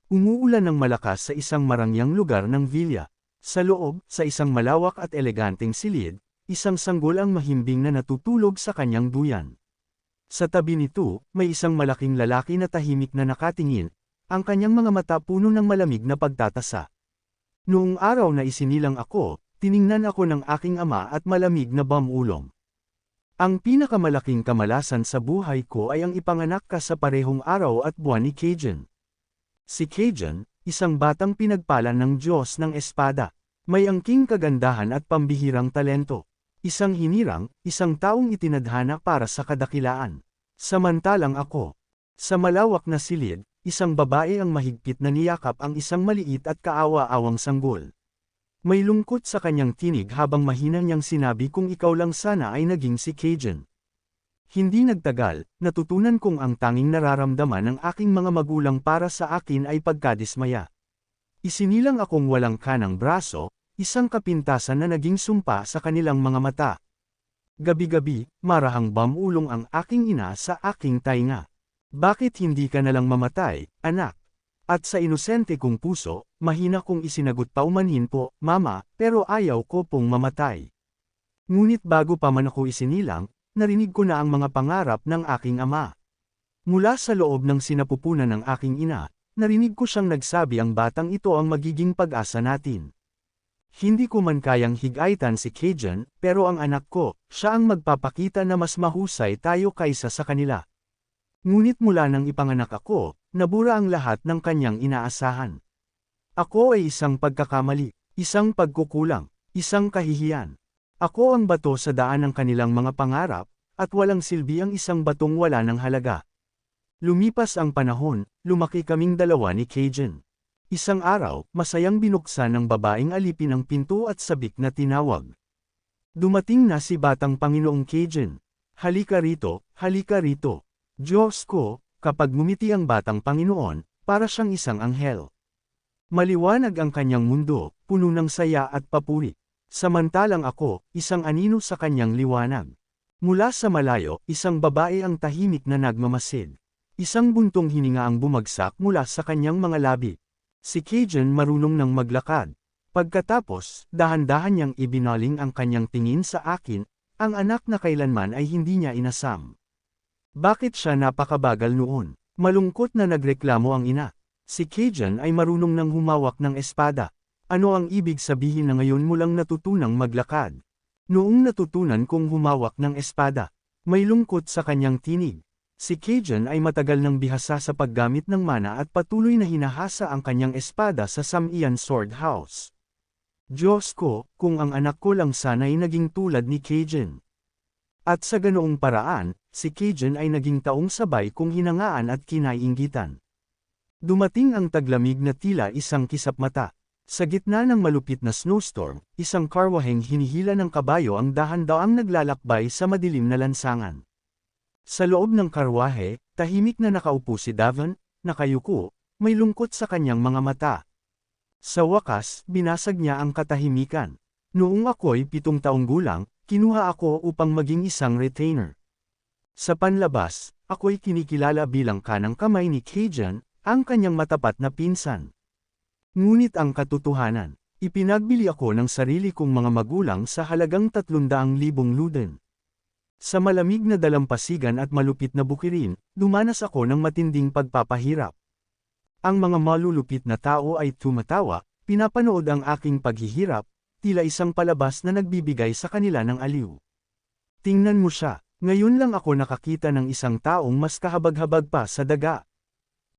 Umuulan ng malakas sa isang marangyang lugar ng Villa. Sa loob, sa isang malawak at eleganteng silid, isang sanggol ang mahimbing na natutulog sa kanyang duyan. Sa tabi nito, may isang malaking lalaki na tahimik na nakatingin, ang kanyang mga mata puno ng malamig na pagtatasa. Noong araw na isinilang ako, tiningnan ako ng aking ama at malamig na bamulong. Ang pinakamalaking kamalasan sa buhay ko ay ang ipanganak ka sa parehong araw at buwan ni Cajun. Si Cajun, isang batang pinagpalan ng Diyos ng espada. May angking kagandahan at pambihirang talento. Isang hinirang, isang taong itinadhana para sa kadakilaan. Samantalang ako, sa malawak na silid, isang babae ang mahigpit na niyakap ang isang maliit at kaawa-awang sanggol. May lungkot sa kanyang tinig habang mahina niyang sinabi kung ikaw lang sana ay naging si Cajun. Hindi nagtagal, natutunan kong ang tanging nararamdaman ng aking mga magulang para sa akin ay pagkadismaya. Isinilang akong walang kanang braso, isang kapintasan na naging sumpa sa kanilang mga mata. Gabi-gabi, marahang bamulong ang aking ina sa aking tainga. Bakit hindi ka nalang mamatay, anak? At sa inosente kong puso, mahina kong isinagot paumanhin po, mama, pero ayaw ko pong mamatay. Ngunit bago pa man ako isinilang, narinig ko na ang mga pangarap ng aking ama. Mula sa loob ng sinapupunan ng aking ina, narinig ko siyang nagsabi ang batang ito ang magiging pag-asa natin. Hindi ko man kayang higaitan si Cajun, pero ang anak ko, siya ang magpapakita na mas mahusay tayo kaysa sa kanila. Ngunit mula nang ipanganak ako, nabura ang lahat ng kanyang inaasahan. Ako ay isang pagkakamali, isang pagkukulang, isang kahihiyan. Ako ang bato sa daan ng kanilang mga pangarap, at walang silbi ang isang batong wala ng halaga. Lumipas ang panahon, lumaki kaming dalawa ni Cajun. Isang araw, masayang binuksan ng babaeng alipin ang pinto at sabik na tinawag. Dumating na si Batang Panginoong Cajun. Halika rito, halika rito. Diyos ko, kapag ngumiti ang Batang Panginoon, para siyang isang anghel. Maliwanag ang kanyang mundo, puno ng saya at papuri. Samantalang ako, isang anino sa kanyang liwanag. Mula sa malayo, isang babae ang tahimik na nagmamasid. Isang buntong hininga ang bumagsak mula sa kanyang mga labi. Si Cajun marunong nang maglakad. Pagkatapos, dahan-dahan niyang ibinaling ang kanyang tingin sa akin, ang anak na kailanman ay hindi niya inasam. Bakit siya napakabagal noon? Malungkot na nagreklamo ang ina. Si Cajun ay marunong nang humawak ng espada. Ano ang ibig sabihin na ngayon mo lang natutunang maglakad? Noong natutunan kong humawak ng espada, may lungkot sa kanyang tinig. Si Cajun ay matagal nang bihasa sa paggamit ng mana at patuloy na hinahasa ang kanyang espada sa Samian Sword House. Diyos ko, kung ang anak ko lang sana'y naging tulad ni Cajun. At sa ganoong paraan, si Cajun ay naging taong sabay kong hinangaan at kinaiinggitan. Dumating ang taglamig na tila isang kisap mata. Sa gitna ng malupit na snowstorm, isang karwaheng hinihila ng kabayo ang dahan-daang naglalakbay sa madilim na lansangan. Sa loob ng karwahe, tahimik na nakaupo si Davon, nakayuko, may lungkot sa kanyang mga mata. Sa wakas, binasag niya ang katahimikan. Noong ako'y 7 taong gulang, kinuha ako upang maging isang retainer. Sa panlabas, ako'y kinikilala bilang kanang kamay ni Cajun, ang kanyang matapat na pinsan. Ngunit ang katotohanan, ipinagbili ako ng sarili kong mga magulang sa halagang 300,000 luden. Sa malamig na dalampasigan at malupit na bukirin, dumanas ako ng matinding pagpapahirap. Ang mga malulupit na tao ay tumatawa, pinapanood ang aking paghihirap, tila isang palabas na nagbibigay sa kanila ng aliw. Tingnan mo siya, ngayon lang ako nakakita ng isang taong mas kahabag-habag pa sa daga.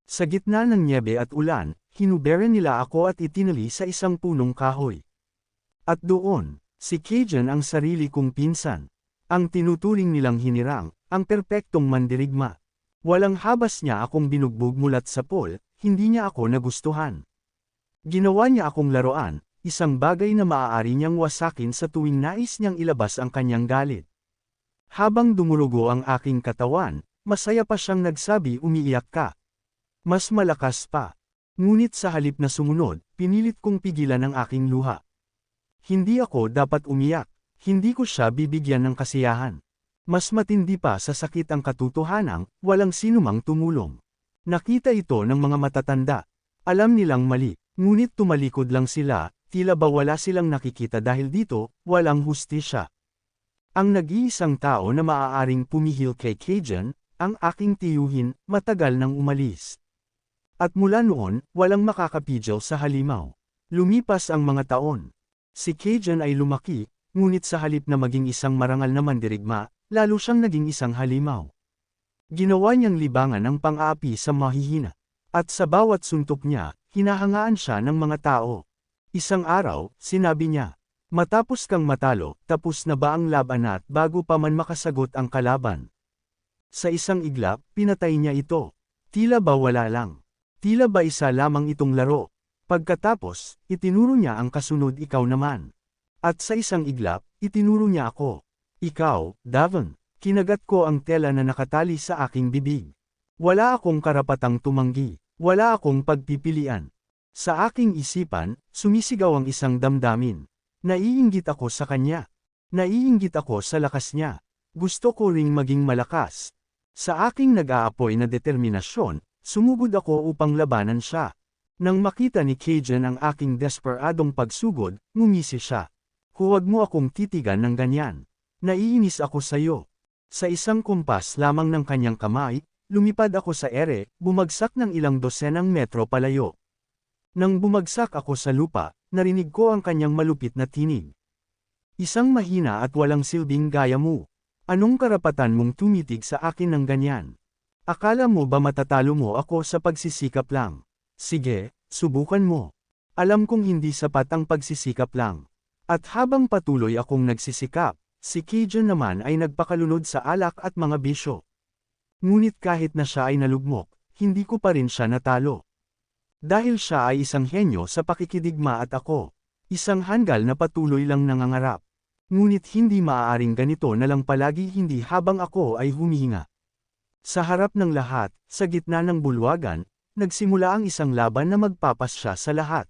Sa gitna ng nyebe at ulan, hinubera nila ako at itinali sa isang punong kahoy. At doon, si Cajun ang sarili kong pinsan. Ang tinuturing nilang hinirang, ang perpektong mandirigma. Walang habas niya akong binugbog mulat sa pool, hindi niya ako nagustuhan. Ginawa niya akong laruan, isang bagay na maaari niyang wasakin sa tuwing nais niyang ilabas ang kanyang galit. Habang dumurugo ang aking katawan, masaya pa siyang nagsabi umiiyak ka. Mas malakas pa. Ngunit sa halip na sumunod, pinilit kong pigilan ang aking luha. Hindi ako dapat umiyak, hindi ko siya bibigyan ng kasiyahan. Mas matindi pa sa sakit ang katotohanang, walang sinumang tumulong. Nakita ito ng mga matatanda. Alam nilang mali, ngunit tumalikod lang sila, tila ba wala silang nakikita dahil dito, walang hustisya. Ang nag-iisang tao na maaaring pumihil kay Cajun, ang aking tiyuhin, matagal nang umalis. At mula noon, walang makakapigil sa halimaw. Lumipas ang mga taon. Si Cajun ay lumaki, ngunit sa halip na maging isang marangal na mandirigma, lalo siyang naging isang halimaw. Ginawa niyang libangan ang pang-aapi sa mahihina. At sa bawat suntok niya, hinahangaan siya ng mga tao. Isang araw, sinabi niya, matapos kang matalo, tapos na ba ang laban at bago pa man makasagot ang kalaban? Sa isang iglap, pinatay niya ito. Tila ba wala lang? Tila ba isa lamang itong laro? Pagkatapos, itinuro niya ang kasunod ikaw naman. At sa isang iglap, itinuro niya ako. Ikaw, Davon. Kinagat ko ang tela na nakatali sa aking bibig. Wala akong karapatang tumanggi. Wala akong pagpipilian. Sa aking isipan, sumisigaw ang isang damdamin. Naiinggit ako sa kanya. Naiinggit ako sa lakas niya. Gusto ko ring maging malakas. Sa aking nag-aapoy na determinasyon, sumugod ako upang labanan siya. Nang makita ni Cajun ang aking desperadong pagsugod, ngumisi siya. Huwag mo akong titigan ng ganyan. Naiinis ako sa iyo. Sa isang kumpas lamang ng kanyang kamay, lumipad ako sa ere, bumagsak ng ilang dosenang metro palayo. Nang bumagsak ako sa lupa, narinig ko ang kanyang malupit na tinig. Isang mahina at walang silbing gaya mo. Anong karapatan mong tumitig sa akin ng ganyan? Akala mo ba matatalo mo ako sa pagsisikap lang? Sige, subukan mo. Alam kong hindi sapat ang pagsisikap lang. At habang patuloy akong nagsisikap, si Cajun naman ay nagpakalunod sa alak at mga bisyo. Ngunit kahit na siya ay nalugmok, hindi ko pa rin siya natalo. Dahil siya ay isang henyo sa pakikidigma at ako, isang hanggal na patuloy lang nangangarap. Ngunit hindi maaaring ganito na lang palagi hindi habang ako ay humihinga. Sa harap ng lahat, sa gitna ng bulwagan, nagsimula ang isang laban na magpapasya sa lahat.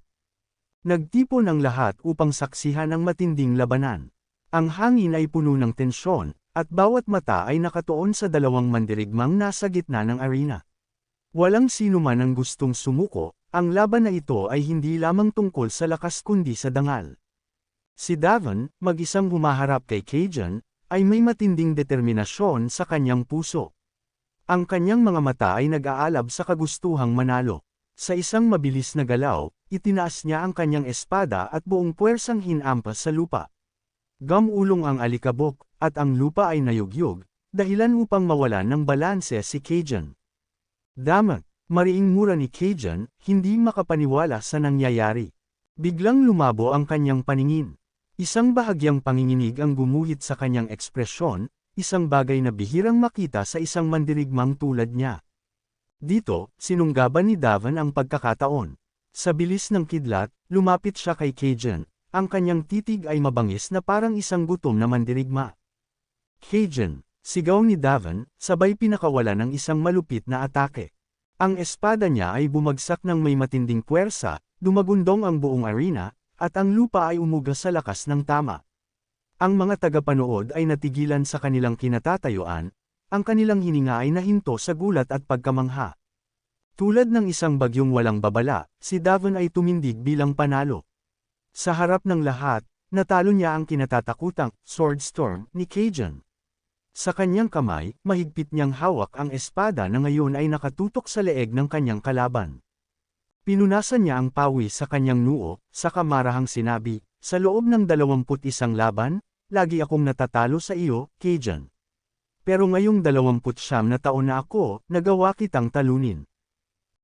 Nagtipon ang lahat upang saksihan ang matinding labanan. Ang hangin ay puno ng tensyon, at bawat mata ay nakatuon sa dalawang mandirigmang nasa gitna ng arena. Walang sino man ang gustong sumuko, ang laban na ito ay hindi lamang tungkol sa lakas kundi sa dangal. Si Davon, mag-isang humaharap kay Cajun, ay may matinding determinasyon sa kanyang puso. Ang kanyang mga mata ay nag-aalab sa kagustuhang manalo. Sa isang mabilis na galaw, itinaas niya ang kanyang espada at buong puwersang hinampas sa lupa. Gamulong ang alikabok, at ang lupa ay nayugyog, dahilan upang mawalan ng balanse si Cajun. Damat, mariing mura ni Cajun, hindi makapaniwala sa nangyayari. Biglang lumabo ang kanyang paningin. Isang bahagyang panginginig ang gumuhit sa kanyang ekspresyon, isang bagay na bihirang makita sa isang mandirigmang tulad niya. Dito, sinunggaban ni Davon ang pagkakataon. Sa bilis ng kidlat, lumapit siya kay Cajun. Ang kanyang titig ay mabangis na parang isang gutom na mandirigma. Cajun, sigaw ni Davon, sabay pinakawala ng isang malupit na atake. Ang espada niya ay bumagsak ng may matinding puwersa, dumagundong ang buong arena, at ang lupa ay umuga sa lakas ng tama. Ang mga tagapanood ay natigilan sa kanilang kinatatayuan, ang kanilang hininga ay nahinto sa gulat at pagkamangha. Tulad ng isang bagyong walang babala, si Davon ay tumindig bilang panalo. Sa harap ng lahat, natalo niya ang kinatatakutang sword storm ni Cajun. Sa kanyang kamay, mahigpit niyang hawak ang espada na ngayon ay nakatutok sa leeg ng kanyang kalaban. Pinunasan niya ang pawis sa kanyang noo, saka marahang sinabi, sa loob ng 21 laban, lagi akong natatalo sa iyo, Cajun. Pero ngayong 29 na taon na ako, nagawa kitang talunin.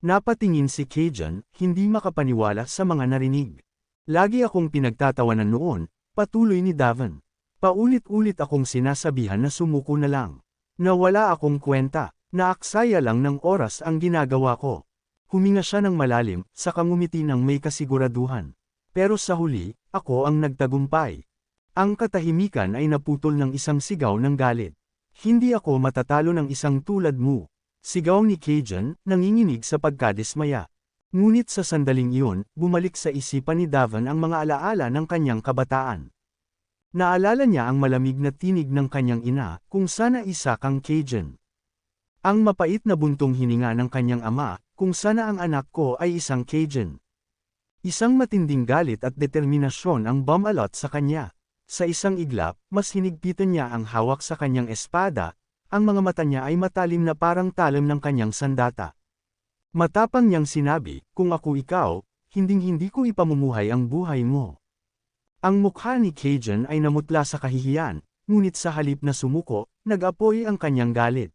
Napatingin si Cajun, hindi makapaniwala sa mga narinig. Lagi akong pinagtatawanan noon, patuloy ni Davon. Paulit-ulit akong sinasabihan na sumuko na lang. Na wala akong kwenta, na aksaya lang ng oras ang ginagawa ko. Huminga siya ng malalim, saka ngumiti ng may kasiguraduhan. Pero sa huli, ako ang nagtagumpay. Ang katahimikan ay naputol ng isang sigaw ng galit. Hindi ako matatalo ng isang tulad mo. Sigaw ni Cajun, nanginginig sa pagkadismaya. Ngunit sa sandaling iyon, bumalik sa isipan ni Davon ang mga alaala ng kanyang kabataan. Naalala niya ang malamig na tinig ng kanyang ina, kung sana isa kang Cajun. Ang mapait na buntong hininga ng kanyang ama, kung sana ang anak ko ay isang Cajun. Isang matinding galit at determinasyon ang bumalot sa kanya. Sa isang iglap, mas hinigpitan niya ang hawak sa kanyang espada, ang mga mata niya ay matalim na parang talim ng kanyang sandata. Matapang niyang sinabi, kung ako ikaw, hinding-hindi ko ipamumuhay ang buhay mo. Ang mukha ni Cajun ay namutla sa kahihiyan, ngunit sa halip na sumuko, nag-apoy ang kanyang galit.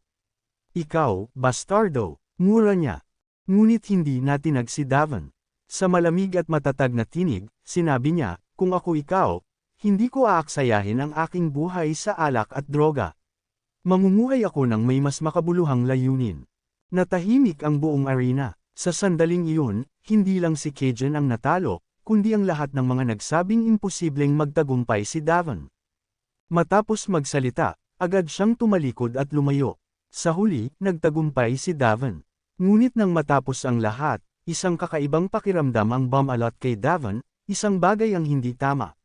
Ikaw, bastardo, mura niya. Ngunit hindi natinag si Davon. Sa malamig at matatag na tinig, sinabi niya, kung ako ikaw, hindi ko aaksayahin ang aking buhay sa alak at droga. Mamumuhay ako ng may mas makabuluhang layunin. Natahimik ang buong arena. Sa sandaling iyon, hindi lang si Cajun ang natalo, kundi ang lahat ng mga nagsabing imposibleng magtagumpay si Davon. Matapos magsalita, agad siyang tumalikod at lumayo. Sa huli, nagtagumpay si Davon. Ngunit nang matapos ang lahat, isang kakaibang pakiramdam ang bumalot kay Davon, isang bagay ang hindi tama.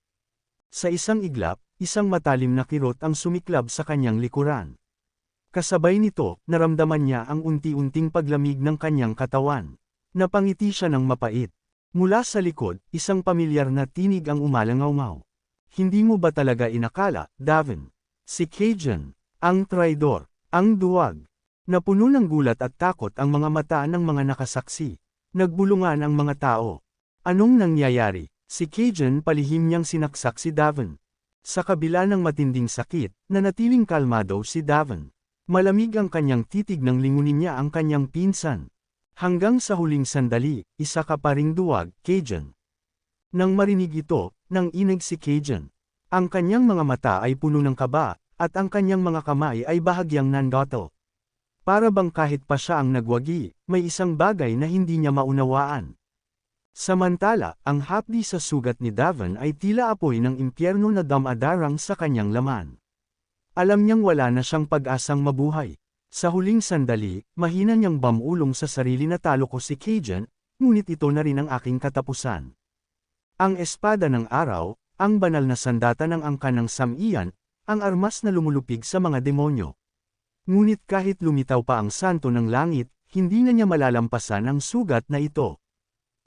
Sa isang iglap, isang matalim na kirot ang sumiklab sa kanyang likuran. Kasabay nito, naramdaman niya ang unti-unting paglamig ng kanyang katawan. Napangiti siya ng mapait. Mula sa likod, isang pamilyar na tinig ang umalangaw-ngaw. Hindi mo ba talaga inakala, Davon? Si Cajun, ang traidor, ang duwag. Napuno ng gulat at takot ang mga mata ng mga nakasaksi. Nagbulungan ang mga tao. Anong nangyayari? Si Cajun palihim niyang sinaksak si Davon. Sa kabila ng matinding sakit, nanatiling kalmado si Davon. Malamig ang kanyang titig nang lingunin niya ang kanyang pinsan. Hanggang sa huling sandali, isa ka pa ring duwag, Cajun. Nang marinig ito, nang inig si Cajun. Ang kanyang mga mata ay puno ng kaba, at ang kanyang mga kamay ay bahagyang nandoto. Para bang kahit pa siya ang nagwagi, may isang bagay na hindi niya maunawaan. Samantala, ang hapdi sa sugat ni Davon ay tila apoy ng impyerno na damadarang sa kanyang laman. Alam niyang wala na siyang pag-asang mabuhay. Sa huling sandali, mahina niyang bamulong sa sarili na talo ko si Cajun, ngunit ito na rin ang aking katapusan. Ang espada ng araw, ang banal na sandata ng angkan ng Samiyan, ang armas na lumulupig sa mga demonyo. Ngunit kahit lumitaw pa ang santo ng langit, hindi na niya malalampasan ang sugat na ito.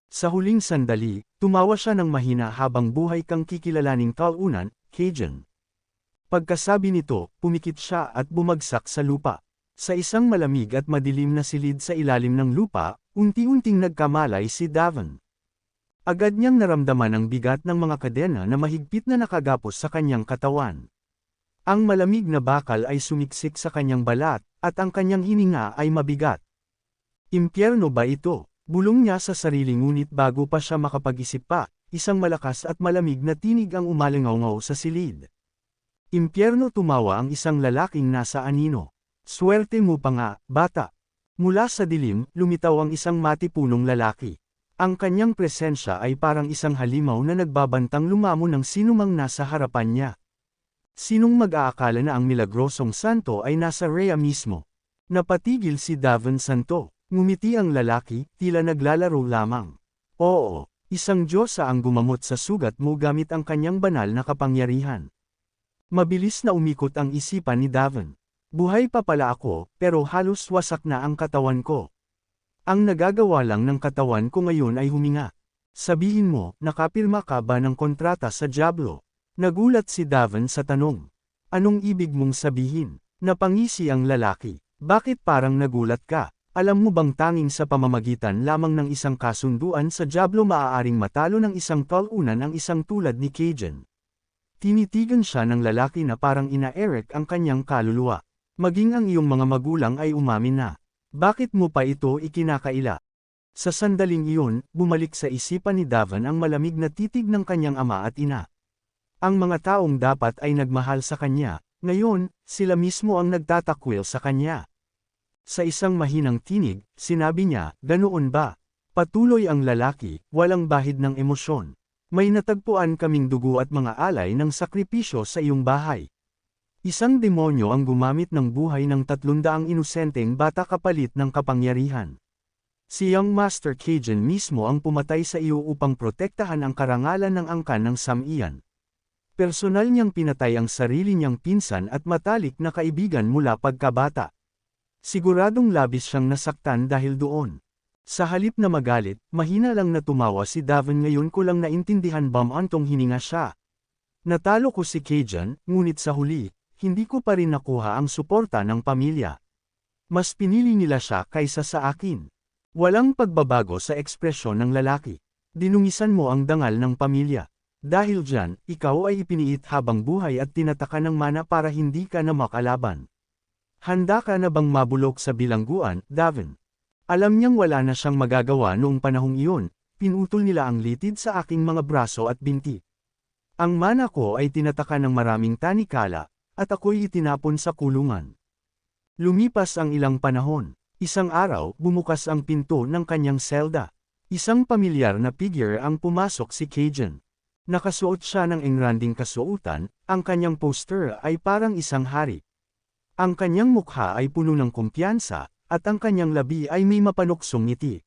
Sa huling sandali, tumawa siya ng mahina habang buhay kang kikilalaning talunan, Cajun. Pagkasabi nito, pumikit siya at bumagsak sa lupa. Sa isang malamig at madilim na silid sa ilalim ng lupa, unti-unting nagkamalay si Davon. Agad niyang naramdaman ang bigat ng mga kadena na mahigpit na nakagapos sa kanyang katawan. Ang malamig na bakal ay sumiksik sa kanyang balat, at ang kanyang hininga ay mabigat. Impyerno ba ito? Bulong niya sa sarili ngunit bago pa siya makapag-isip pa, isang malakas at malamig na tinig ang umalingaw-ngaw sa silid. Impyerno, tumawa ang isang lalaking nasa anino. Swerte mo pa nga, bata. Mula sa dilim, lumitaw ang isang matipunong lalaki. Ang kanyang presensya ay parang isang halimaw na nagbabantang lumamon ng sinumang nasa harapan niya. Sinong mag-aakala na ang milagrosong santo ay nasa Rhea mismo? Napatigil si Davon Santo. Ngumiti ang lalaki, tila naglalaro lamang. Oo, isang Diyosa ang gumamot sa sugat mo gamit ang kanyang banal na kapangyarihan. Mabilis na umikot ang isipan ni Davon. Buhay pa pala ako, pero halos wasak na ang katawan ko. Ang nagagawa lang ng katawan ko ngayon ay huminga. Sabihin mo, nakapirma ka ba ng kontrata sa Diablo? Nagulat si Davon sa tanong. Anong ibig mong sabihin? Napangisi ang lalaki. Bakit parang nagulat ka? Alam mo bang tanging sa pamamagitan lamang ng isang kasunduan sa Diablo maaaring matalo ng isang talunan ang isang tulad ni Cajun? Tinitigan siya ng lalaki na parang ina-erect ang kanyang kaluluwa. Maging ang iyong mga magulang ay umamin na. Bakit mo pa ito ikinakaila? Sa sandaling iyon, bumalik sa isipan ni Davon ang malamig na titig ng kanyang ama at ina. Ang mga taong dapat ay nagmahal sa kanya, ngayon, sila mismo ang nagtatakwil sa kanya. Sa isang mahinang tinig, sinabi niya, ganoon ba? Patuloy ang lalaki, walang bahid ng emosyon. May natagpuan kaming dugo at mga alay ng sakripisyo sa iyong bahay. Isang demonyo ang gumamit ng buhay ng 300 inosenteng bata kapalit ng kapangyarihan. Si Young Master Cajun mismo ang pumatay sa iyo upang protektahan ang karangalan ng angkan ng Samiyan. Personal niyang pinatay ang sarili niyang pinsan at matalik na kaibigan mula pagkabata. Siguradong labis siyang nasaktan dahil doon. Sa halip na magalit, mahina lang na tumawa si Davin. Ngayon ko lang naintindihan antong hininga siya. Natalo ko si Cajun, ngunit sa huli, hindi ko pa rin nakuha ang suporta ng pamilya. Mas pinili nila siya kaysa sa akin. Walang pagbabago sa ekspresyon ng lalaki. Dinungisan mo ang dangal ng pamilya. Dahil dyan, ikaw ay ipiniit habang buhay at tinataka ng mana para hindi ka na makalaban. Handa ka na bang mabulok sa bilangguan, Davin? Alam niyang wala na siyang magagawa noong panahong iyon, pinutol nila ang litid sa aking mga braso at binti. Ang mana ko ay tinataka ng maraming tanikala, at ako'y itinapon sa kulungan. Lumipas ang ilang panahon. Isang araw, bumukas ang pinto ng kanyang selda. Isang pamilyar na figure ang pumasok si Cajun. Nakasuot siya ng engranding kasuotan, ang kanyang poster ay parang isang hari. Ang kanyang mukha ay puno ng kumpiyansa, at ang kanyang labi ay may mapanuksong ngiti.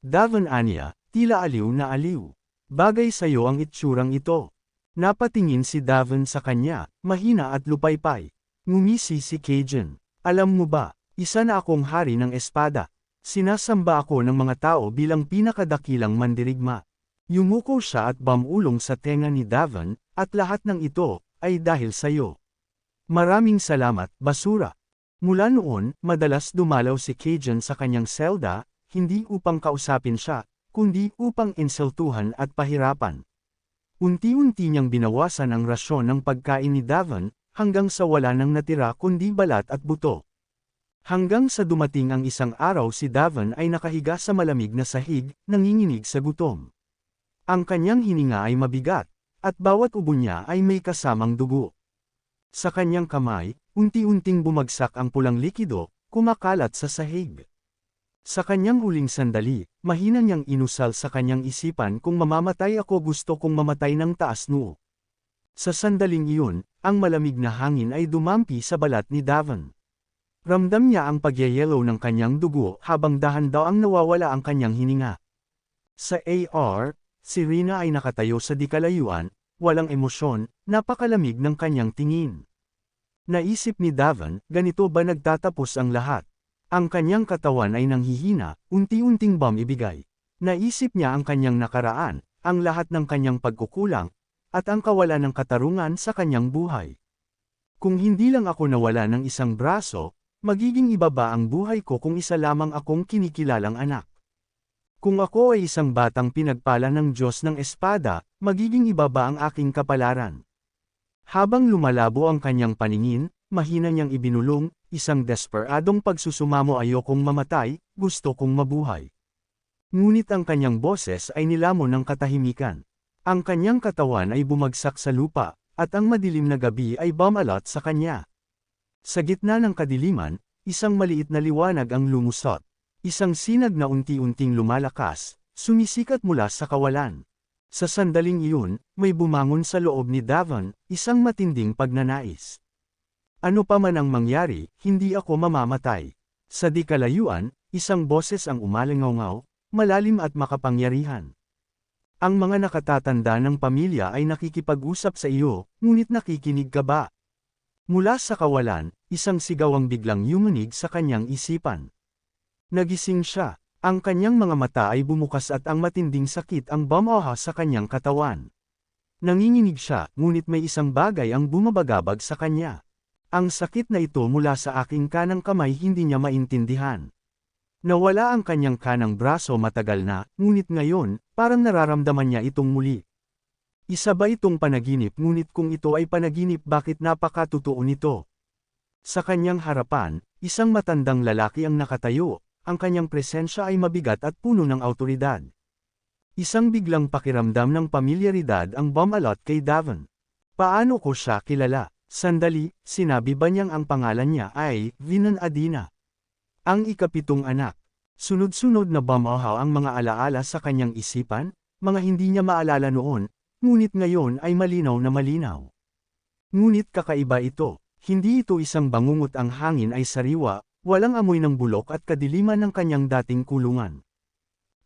Davin Anya, tila aliw na aliw. Bagay sa'yo ang itsurang ito. Napatingin si Davin sa kanya, mahina at lupaypay. Ngumisi si Cajun. Alam mo ba, isa na akong hari ng espada. Sinasamba ako ng mga tao bilang pinakadakilang mandirigma. Yumuko siya at bumulong sa tenga ni Davin, at lahat ng ito ay dahil sa'yo. Maraming salamat, basura. Mula noon, madalas dumalaw si Cajun sa kanyang selda, hindi upang kausapin siya, kundi upang insultuhan at pahirapan. Unti-unti niyang binawasan ang rasyon ng pagkain ni Davin, hanggang sa wala nang natira kundi balat at buto. Hanggang sa dumating ang isang araw si Davin ay nakahiga sa malamig na sahig, nanginginig sa gutom. Ang kanyang hininga ay mabigat, at bawat ubo niya ay may kasamang dugo. Sa kanyang kamay, unti-unting bumagsak ang pulang likido, kumakalat sa sahig. Sa kanyang huling sandali, mahina niyang inusal sa kanyang isipan kung mamamatay ako gusto kong mamatay ng taas noo. Sa sandaling iyon, ang malamig na hangin ay dumampi sa balat ni Davin. Ramdam niya ang pagyayelo ng kanyang dugo habang dahan-daang nawawala ang kanyang hininga. Sa AR, si Rina ay nakatayo sa dikalayuan, walang emosyon, napakalamig ng kanyang tingin. Naisip ni Davin, ganito ba nagtatapos ang lahat? Ang kanyang katawan ay nanghihina, unti-unting ibigay. Naisip niya ang kanyang nakaraan, ang lahat ng kanyang pagkukulang, at ang kawalan ng katarungan sa kanyang buhay. Kung hindi lang ako nawala ng isang braso, magiging iba ba ang buhay ko kung isa lamang akong kinikilalang anak? Kung ako ay isang batang pinagpala ng Diyos ng espada, magiging iba ba ang aking kapalaran? Habang lumalabo ang kanyang paningin, mahina niyang ibinulong, isang desperadong pagsusumamo ayokong mamatay, gusto kong mabuhay. Ngunit ang kanyang boses ay nilamon ng katahimikan. Ang kanyang katawan ay bumagsak sa lupa, at ang madilim na gabi ay bumalot sa kanya. Sa gitna ng kadiliman, isang maliit na liwanag ang lumusot. Isang sinag na unti-unting lumalakas, sumisikat mula sa kawalan. Sa sandaling iyon, may bumangon sa loob ni Davin, isang matinding pagnanais. Ano pa man ang mangyari, hindi ako mamamatay. Sa di kalayuan, isang boses ang umalingaw-ngaw, malalim at makapangyarihan. Ang mga nakatatanda ng pamilya ay nakikipag-usap sa iyo, ngunit nakikinig ka ba? Mula sa kawalan, isang sigaw ang biglang yumanig sa kanyang isipan. Nagising siya, ang kanyang mga mata ay bumukas at ang matinding sakit ang bumaha sa kanyang katawan. Nanginginig siya, ngunit may isang bagay ang bumabagabag sa kanya. Ang sakit na ito mula sa aking kanang kamay hindi niya maintindihan. Nawala ang kanyang kanang braso matagal na, ngunit ngayon, parang nararamdaman niya itong muli. Isa ba itong panaginip ngunit kung ito ay panaginip bakit napakatotoo nito? Sa kanyang harapan, isang matandang lalaki ang nakatayo, ang kanyang presensya ay mabigat at puno ng awtoridad. Isang biglang pakiramdam ng pamilyaridad ang bumalot kay Davin. Paano ko siya kilala? Sandali, sinabi ba niyang ang pangalan niya ay Vinan Adina? Ang ikapitong anak. Sunod-sunod na bumahaw ang mga alaala sa kanyang isipan, mga hindi niya maalala noon, ngunit ngayon ay malinaw na malinaw. Ngunit kakaiba ito, hindi ito isang bangungot, ang hangin ay sariwa, walang amoy ng bulok at kadiliman ng kanyang dating kulungan.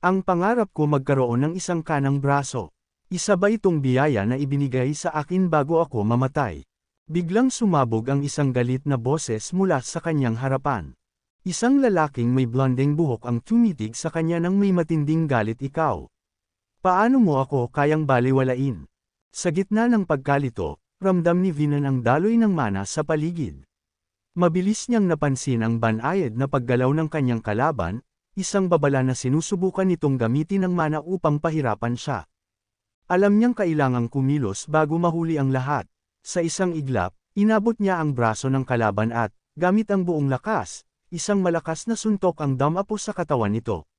Ang pangarap ko magkaroon ng isang kanang braso. Isa ba itong biyaya na ibinigay sa akin bago ako mamatay? Biglang sumabog ang isang galit na boses mula sa kanyang harapan. Isang lalaking may blondeng buhok ang tumitig sa kanya nang may matinding galit. Ikaw. Paano mo ako kayang baliwalain? Sa gitna ng pagkalito, ramdam ni Venan ang daloy ng mana sa paligid. Mabilis niyang napansin ang banayad na paggalaw ng kanyang kalaban, isang babala na sinusubukan nitong gamitin ang mana upang pahirapan siya. Alam niyang kailangang kumilos bago mahuli ang lahat. Sa isang iglap, inabot niya ang braso ng kalaban at, gamit ang buong lakas, isang malakas na suntok ang damapo sa katawan nito.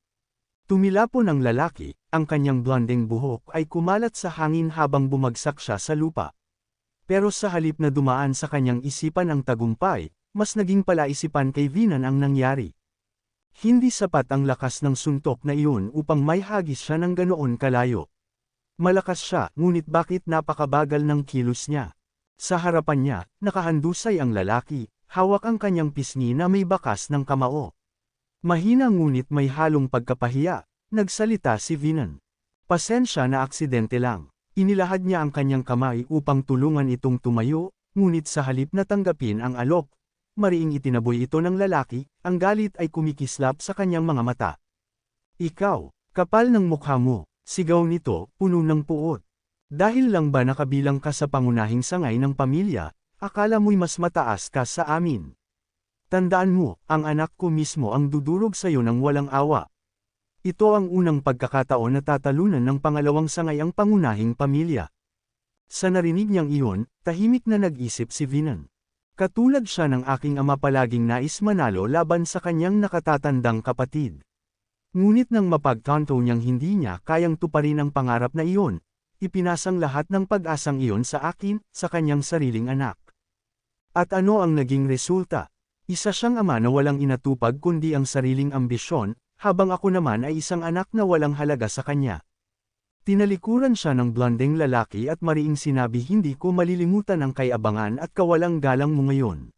Tumilapon ang lalaki, ang kanyang blondeng buhok ay kumalat sa hangin habang bumagsak siya sa lupa. Pero sa halip na dumaan sa kanyang isipan ang tagumpay, mas naging palaisipan kay Venan ang nangyari. Hindi sapat ang lakas ng suntok na iyon upang may hagis siya ng ganoon kalayo. Malakas siya, ngunit bakit napakabagal ng kilos niya? Sa harapan niya, nakahandusay ang lalaki, hawak ang kanyang pisngi na may bakas ng kamao. Mahina ngunit may halong pagkapahiya, nagsalita si Venan. Pasensya na aksidente lang. Inilahad niya ang kanyang kamay upang tulungan itong tumayo, ngunit sa halip na tanggapin ang alok, mariing itinaboy ito ng lalaki, ang galit ay kumikislap sa kanyang mga mata. Ikaw, kapal ng mukha mo. Sigaw nito, puno ng puot. Dahil lang ba nakabilang ka sa pangunahing sangay ng pamilya, akala mo'y mas mataas ka sa amin. Tandaan mo, ang anak ko mismo ang dudurog sa'yo ng walang awa. Ito ang unang pagkakataon na tatalunan ng pangalawang sangay ang pangunahing pamilya. Sa narinig niyang iyon, tahimik na nag-isip si Venan. Katulad siya ng aking ama palaging nais manalo laban sa kanyang nakatatandang kapatid. Ngunit nang mapagtanto niyang hindi niya kayang tuparin ang pangarap na iyon, ipinasang lahat ng pag-asang iyon sa akin, sa kanyang sariling anak. At ano ang naging resulta? Isa siyang ama na walang inatupag kundi ang sariling ambisyon, habang ako naman ay isang anak na walang halaga sa kanya. Tinalikuran siya ng blondeng lalaki at mariing sinabi, hindi ko malilimutan ang kayabangan at kawalang galang mo ngayon.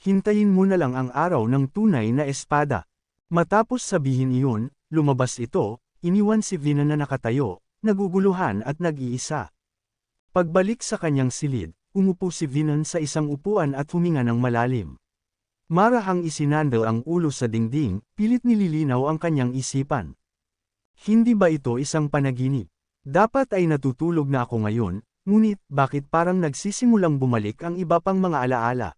Hintayin mo na lang ang araw ng tunay na espada. Matapos sabihin iyon, lumabas ito, iniwan si Venan na nakatayo, naguguluhan at nag-iisa. Pagbalik sa kanyang silid, umupo si Venan sa isang upuan at huminga ng malalim. Marahang isinandal ang ulo sa dingding, pilit nililinaw ang kanyang isipan. Hindi ba ito isang panaginip? Dapat ay natutulog na ako ngayon, ngunit bakit parang nagsisimulang bumalik ang iba pang mga alaala?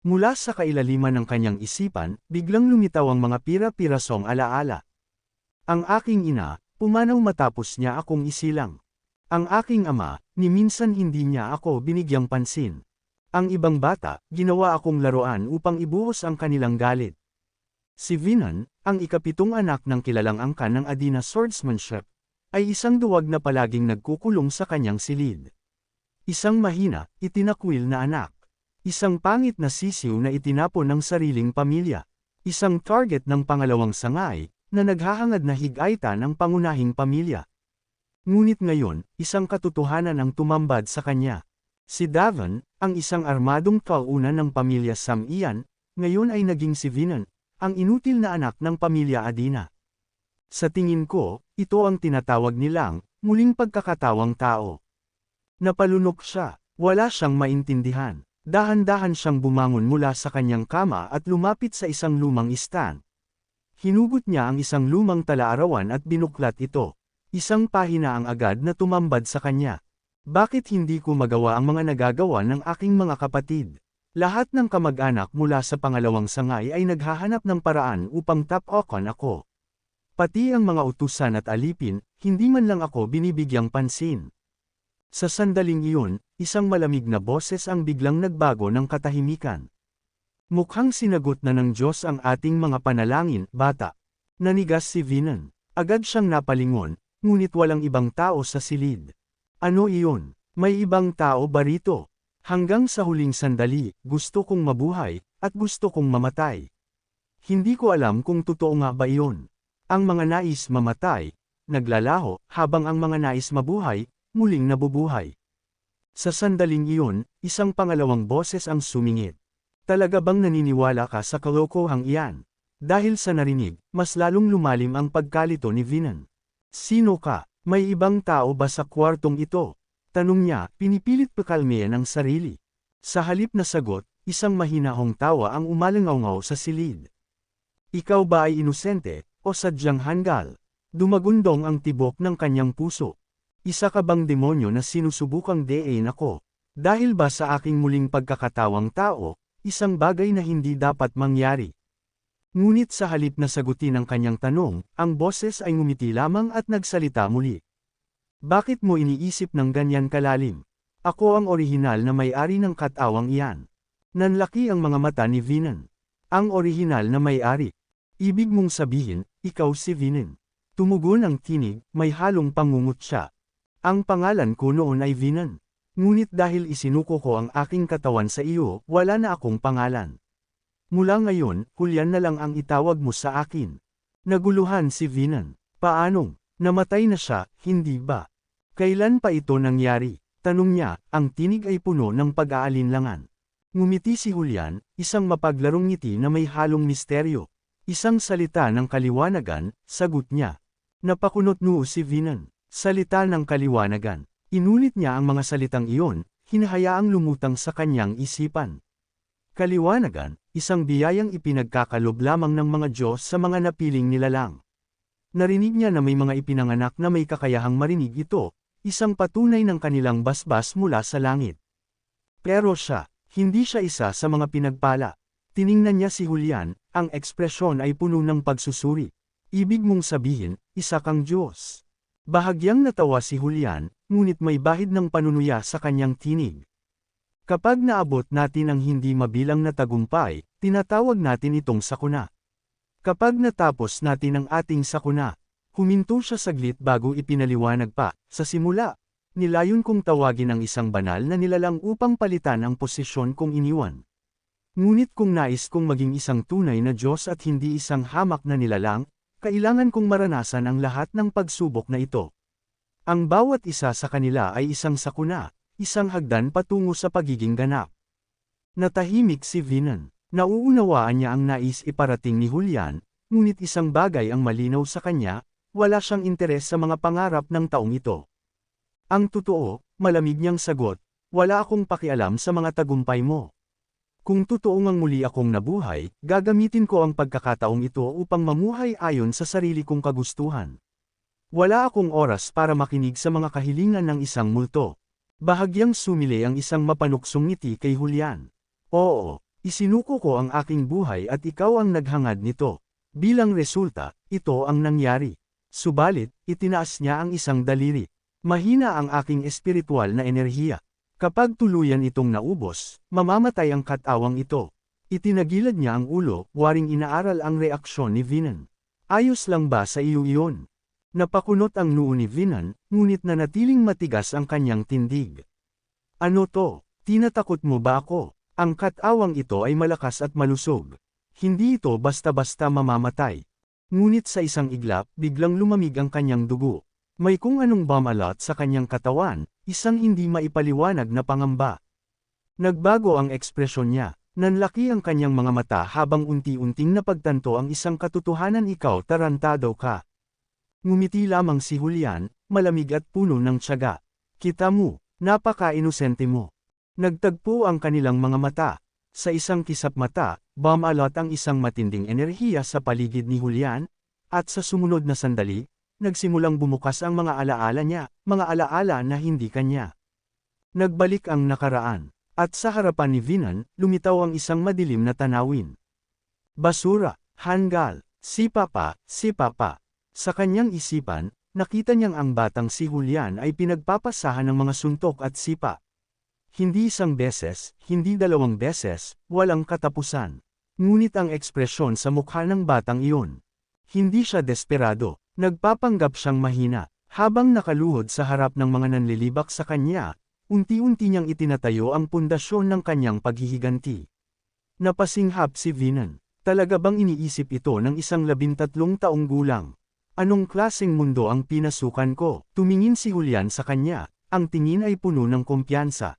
Mula sa kailaliman ng kanyang isipan, biglang lumitaw ang mga pira-pirasong alaala. Ang aking ina, pumanaw matapos niya akong isilang. Ang aking ama, ni minsan hindi niya ako binigyang pansin. Ang ibang bata, ginawa akong laruan upang ibuhos ang kanilang galit. Si Venan, ang ikapitong anak ng kilalang angkan ng Adina swordsmanship, ay isang duwag na palaging nagkukulong sa kanyang silid. Isang mahina, itinakwil na anak. Isang pangit na sisiw na itinapon ng sariling pamilya. Isang target ng pangalawang sangay, na naghahangad na higaitan ng pangunahing pamilya. Ngunit ngayon, isang katotohanan ang tumambad sa kanya. Si Davon, ang isang armadong tauna ng pamilya Samian, ngayon ay naging si Venan, ang inutil na anak ng pamilya Adina. Sa tingin ko, ito ang tinatawag nilang, muling pagkakatawang tao. Napalunok siya, wala siyang maintindihan. Dahan-dahan siyang bumangon mula sa kanyang kama at lumapit sa isang lumang istan. Hinugot niya ang isang lumang talaarawan at binuklat ito. Isang pahina ang agad na tumambad sa kanya. Bakit hindi ko magawa ang mga nagagawa ng aking mga kapatid? Lahat ng kamag-anak mula sa pangalawang sangay ay naghahanap ng paraan upang tapokan ako. Pati ang mga utusan at alipin, hindi man lang ako binibigyang pansin. Sa sandaling iyon, isang malamig na boses ang biglang nagbago ng katahimikan. Mukhang sinagot na ng Diyos ang ating mga panalangin, bata. Nanigas si Venan. Agad siyang napalingon, ngunit walang ibang tao sa silid. Ano iyon? May ibang tao ba rito? Hanggang sa huling sandali, gusto kong mabuhay, at gusto kong mamatay. Hindi ko alam kung totoo nga ba iyon. Ang mga nais mamatay, naglalaho, habang ang mga nais mabuhay, muling nabubuhay. Sa sandaling iyon, isang pangalawang boses ang sumingit. Talaga bang naniniwala ka sa kalokohang iyan? Dahil sa narinig, mas lalong lumalim ang pagkalito ni Venan. Sino ka? May ibang tao ba sa kwartong ito? Tanong niya, pinipilit pakalmihan ang sarili. Sa halip na sagot, isang mahinahong tawa ang umalangaw sa silid. Ikaw ba ay inosente, o sadyang hanggal? Dumagundong ang tibok ng kanyang puso. Isa ka bang demonyo na sinusubukang dein ako? Dahil ba sa aking muling pagkakatawang tao, isang bagay na hindi dapat mangyari? Ngunit sa halip na sagutin ang kanyang tanong, ang boses ay ngumiti lamang at nagsalita muli. Bakit mo iniisip ng ganyan kalalim? Ako ang orihinal na may-ari ng katawang iyan. Nanlaki ang mga mata ni Vinan. Ang orihinal na may-ari. Ibig mong sabihin, ikaw si Vinan. Tumugon ang tinig, may halong pangungot siya. Ang pangalan ko noon ay Vinan. Ngunit dahil isinuko ko ang aking katawan sa iyo, wala na akong pangalan. Mula ngayon, Julian na lang ang itawag mo sa akin. Naguluhan si Vinan. Paanong? Namatay na siya, hindi ba? Kailan pa ito nangyari? Tanong niya, ang tinig ay puno ng pag-aalinlangan. Ngumiti si Julian, isang mapaglarong ngiti na may halong misteryo. Isang salita ng kaliwanagan, sagot niya. Napakunot noo si Vinan. Salita ng kaliwanagan. Inulit niya ang mga salitang iyon, hinahayaang lumutang sa kanyang isipan. Kaliwanagan, isang biyayang ipinagkakalob lamang ng mga Diyos sa mga napiling nilalang. Narinig niya na may mga ipinanganak na may kakayahang marinig ito, isang patunay ng kanilang basbas mula sa langit. Pero siya, hindi siya isa sa mga pinagpala. Tiningnan niya si Julian, ang ekspresyon ay puno ng pagsusuri. Ibig mong sabihin, isa kang Diyos. Bahagyang natawa si Julian, ngunit may bahid ng panunuya sa kanyang tinig. Kapag naabot natin ang hindi mabilang na tagumpay, tinatawag natin itong sakuna. Kapag natapos natin ang ating sakuna, huminto siya saglit bago ipinaliwanag pa, sa simula, nilayon kong tawagin ang isang banal na nilalang upang palitan ang posisyon kong iniwan. Ngunit kung nais kong maging isang tunay na Diyos at hindi isang hamak na nilalang, kailangan kong maranasan ang lahat ng pagsubok na ito. Ang bawat isa sa kanila ay isang sakuna, isang hagdan patungo sa pagiging ganap. Natahimik si Vinan. Nauunawaan niya ang nais iparating ni Julian, ngunit isang bagay ang malinaw sa kanya, wala siyang interes sa mga pangarap ng taong ito. Ang totoo, malamig niyang sagot, wala akong pakialam sa mga tagumpay mo. Kung totoo ngang muli akong nabuhay, gagamitin ko ang pagkakataong ito upang mamuhay ayon sa sarili kong kagustuhan. Wala akong oras para makinig sa mga kahilingan ng isang multo. Bahagyang sumili ang isang mapanuksong ngiti kay Julian. Oo, isinuko ko ang aking buhay at ikaw ang naghangad nito. Bilang resulta, ito ang nangyari. Subalit, itinaas niya ang isang daliri. Mahina ang aking espiritual na enerhiya. Kapag tuluyan itong naubos, mamamatay ang katawang ito. Itinagilad niya ang ulo, waring inaaral ang reaksyon ni Vinan. Ayos lang ba sa iyo iyon? Napakunot ang noo ni Vinan, ngunit nanatiling matigas ang kanyang tindig. Ano to? Tinatakot mo ba ako? Ang katawang ito ay malakas at malusog. Hindi ito basta-basta mamamatay. Ngunit sa isang iglap, biglang lumamig ang kanyang dugo. May kung anong bumalot sa kanyang katawan, isang hindi maipaliwanag na pangamba. Nagbago ang ekspresyon niya, nanlaki ang kanyang mga mata habang unti-unting napagtanto ang isang katotohanan, ikaw tarantado ka. Ngumiti lamang si Julian, malamig at puno ng tiyaga. Kita mo, napaka-inosente mo. Nagtagpo ang kanilang mga mata. Sa isang kisap mata, bumalot ang isang matinding enerhiya sa paligid ni Julian, at sa sumunod na sandali, nagsimulang bumukas ang mga alaala niya, mga alaala na hindi kanya. Nagbalik ang nakaraan, at sa harapan ni Vinan, lumitaw ang isang madilim na tanawin. Basura, hanggal, sipa pa. Sa kanyang isipan, nakita niyang ang batang si Julian ay pinagpapasahan ng mga suntok at sipa. Hindi isang beses, hindi dalawang beses, walang katapusan. Ngunit ang ekspresyon sa mukha ng batang iyon. Hindi siya desperado. Nagpapanggap siyang mahina, habang nakaluhod sa harap ng mga nanlilibak sa kanya, unti-unti niyang itinatayo ang pundasyon ng kanyang paghihiganti. Napasinghap si Vinan. Talaga bang iniisip ito ng isang 13 taong gulang? Anong klaseng mundo ang pinasukan ko? Tumingin si Julian sa kanya, ang tingin ay puno ng kumpiyansa.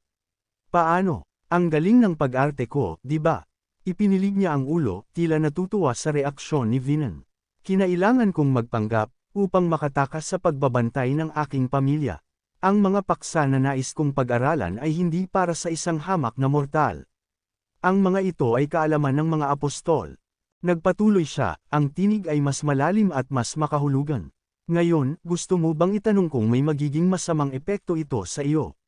Paano? Ang galing ng pag-arte ko, di ba? Ipinilig niya ang ulo, tila natutuwa sa reaksyon ni Vinan. Kinailangan kong magpanggap, upang makatakas sa pagbabantay ng aking pamilya. Ang mga paksa na nais kong pag-aralan ay hindi para sa isang hamak na mortal. Ang mga ito ay kaalaman ng mga apostol. Nagpatuloy siya, ang tinig ay mas malalim at mas makahulugan. Ngayon, gusto mo bang itanong kung may magiging masamang epekto ito sa iyo?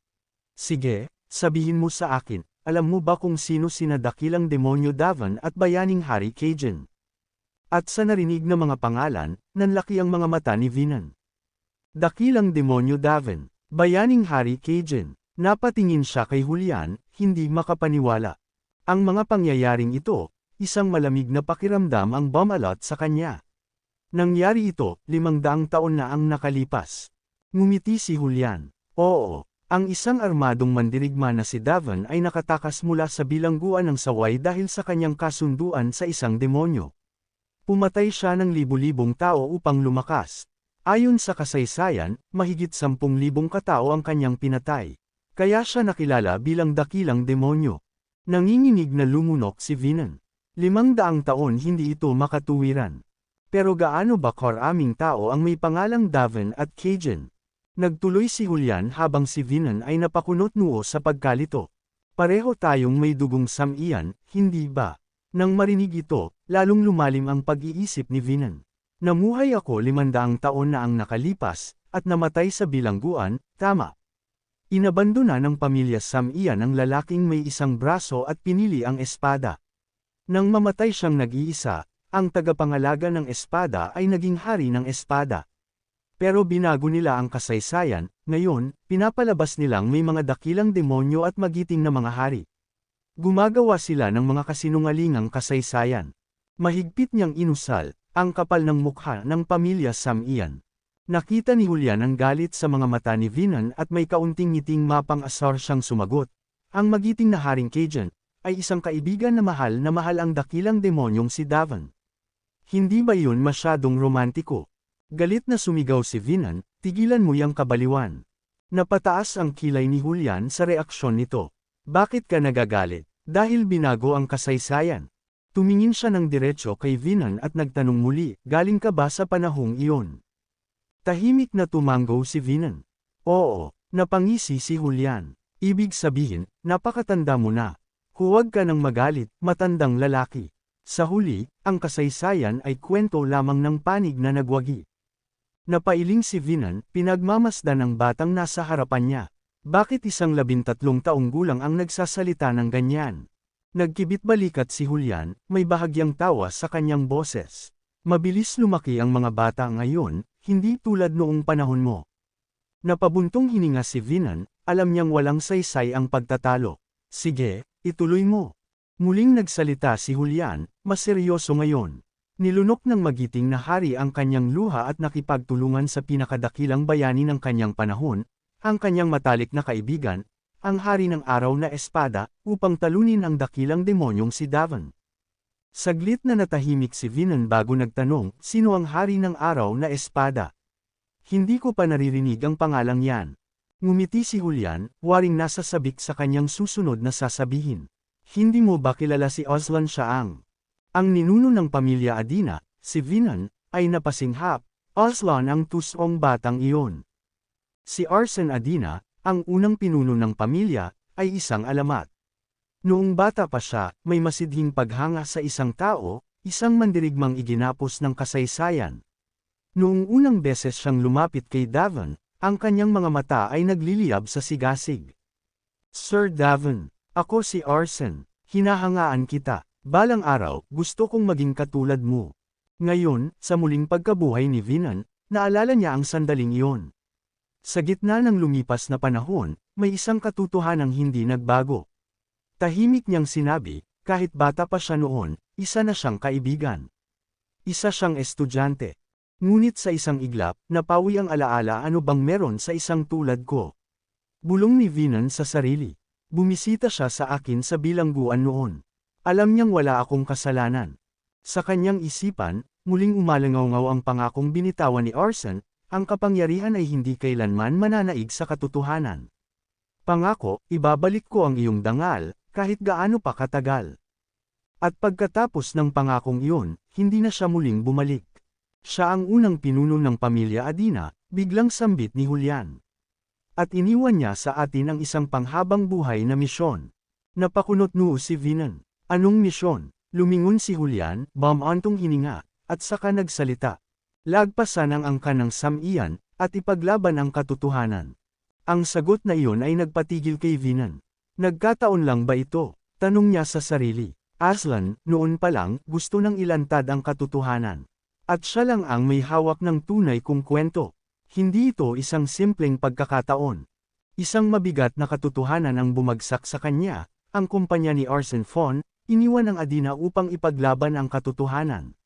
Sige, sabihin mo sa akin, alam mo ba kung sino sina dakilang demonyo Davan at bayaning Hari Cajun? At sa narinig na mga pangalan, nanlaki ang mga mata ni Vinan. Dakilang demonyo Davan, bayaning Hari Cajun. Napatingin siya kay Julian, hindi makapaniwala. Ang mga pangyayaring ito, isang malamig na pakiramdam ang bumalot sa kanya. Nangyari ito, 500 taon na ang nakalipas. Ngumiti si Julian. Oo, ang isang armadong mandirigma na si Davan ay nakatakas mula sa bilangguan ng saway dahil sa kanyang kasunduan sa isang demonyo. Pumatay siya ng libu-libong tao upang lumakas. Ayon sa kasaysayan, mahigit 10,000 katao ang kanyang pinatay. Kaya siya nakilala bilang dakilang demonyo. Nanginginig na lumunok si Vinan. 500 taon hindi ito makatuwiran. Pero gaano ba karaming tao ang may pangalang Davan at Cajun? Nagtuloy si Julian habang si Vinan ay napakunot noo sa pagkalito. Pareho tayong may dugong samian, hindi ba? Nang marinig ito, lalong lumalim ang pag-iisip ni Vinan. Namuhay ako 500 taon na ang nakalipas, at namatay sa bilangguan, tama. Inabandona ng pamilya Samian ang lalaking may isang braso at pinili ang espada. Nang mamatay siyang nag-iisa, ang tagapangalaga ng espada ay naging hari ng espada. Pero binago nila ang kasaysayan, ngayon, pinapalabas nilang may mga dakilang demonyo at magiting na mga hari. Gumagawa sila ng mga kasinungalingang kasaysayan. Mahigpit niyang inusal, ang kapal ng mukha ng pamilya Samian. Nakita ni Julian ang galit sa mga mata ni Vinan at may kaunting ngiting mapang-asar siyang sumagot. Ang magiting na haring Cajun, ay isang kaibigan na mahal ang dakilang demonyong si Davan. Hindi ba yun masyadong romantiko? Galit na sumigaw si Vinan, tigilan mo yang kabaliwan. Napataas ang kilay ni Julian sa reaksyon nito. Bakit ka nagagalit? Dahil binago ang kasaysayan. Tumingin siya ng diretso kay Vinan at nagtanong muli, galing ka ba sa panahong iyon? Tahimik na tumanggo si Vinan. Oo, napangisi si Julian. Ibig sabihin, napakatanda mo na. Huwag ka nang magalit, matandang lalaki. Sa huli, ang kasaysayan ay kwento lamang ng panig na nagwagi. Napailing si Vinan, pinagmamasdan ng batang nasa harapan niya. Bakit isang 13 taong gulang ang nagsasalita ng ganyan? Nagkibit balikat si Julian, may bahagyang tawa sa kanyang boses. Mabilis lumaki ang mga bata ngayon, hindi tulad noong panahon mo. Napabuntong hininga si Vinan, alam niyang walang saysay ang pagtatalo. Sige, ituloy mo. Muling nagsalita si Julian, mas seryoso ngayon. Nilunok ng magiting na hari ang kanyang luha at nakipagtulungan sa pinakadakilang bayani ng kanyang panahon, ang kanyang matalik na kaibigan, ang hari ng araw na espada, upang talunin ang dakilang demonyong si Davan. Saglit na natahimik si Vinan bago nagtanong, sino ang hari ng araw na espada? Hindi ko pa naririnig ang pangalang yan. Ngumiti si Julian, waring nasa sabik sa kanyang susunod na sasabihin. Hindi mo ba kilala si Oslan Shaang? Ang ninuno ng pamilya Adina, si Vinan, ay napasinghap. Oslan ang tusong batang iyon. Si Arsen Adina, ang unang pinuno ng pamilya, ay isang alamat. Noong bata pa siya, may masidhing paghanga sa isang tao, isang mandirigmang iginapos ng kasaysayan. Noong unang beses siyang lumapit kay Davan, ang kanyang mga mata ay nagliliyab sa sigasig. Sir Davan, ako si Arsen, hinahangaan kita. Balang araw, gusto kong maging katulad mo. Ngayon, sa muling pagkabuhay ni Vinan, naalala niya ang sandaling iyon. Sa gitna ng lumipas na panahon, may isang katotohanang hindi nagbago. Tahimik niyang sinabi, kahit bata pa siya noon, isa na siyang kaibigan. Isa siyang estudyante. Ngunit sa isang iglap, napawi ang alaala ano bang meron sa isang tulad ko. Bulong ni Vinan sa sarili. Bumisita siya sa akin sa bilangguan noon. Alam niyang wala akong kasalanan. Sa kanyang isipan, muling umalangaw-ngaw ang pangakong binitawan ni Arsen, ang kapangyarihan ay hindi kailanman mananaig sa katotohanan. Pangako, ibabalik ko ang iyong dangal, kahit gaano pa katagal. At pagkatapos ng pangakong iyon, hindi na siya muling bumalik. Siya ang unang pinuno ng pamilya Adina, biglang sambit ni Julian. At iniwan niya sa atin ang isang panghabang buhay na misyon. Napakunot noo si Vinan. Anong misyon? Lumingon si Julian, bumantong hininga, at saka nagsalita. Lagpasan ang angka ng Sam-Ian, at ipaglaban ang katotohanan. Ang sagot na iyon ay nagpatigil kay Vinan. Nagkataon lang ba ito? Tanong niya sa sarili. Aslan, noon pa lang, gusto nang ilantad ang katotohanan. At siya lang ang may hawak ng tunay kong kwento. Hindi ito isang simpleng pagkakataon. Isang mabigat na katotohanan ang bumagsak sa kanya. Ang kumpanya ni Arsen Fon, iniwan ang Adina upang ipaglaban ang katotohanan.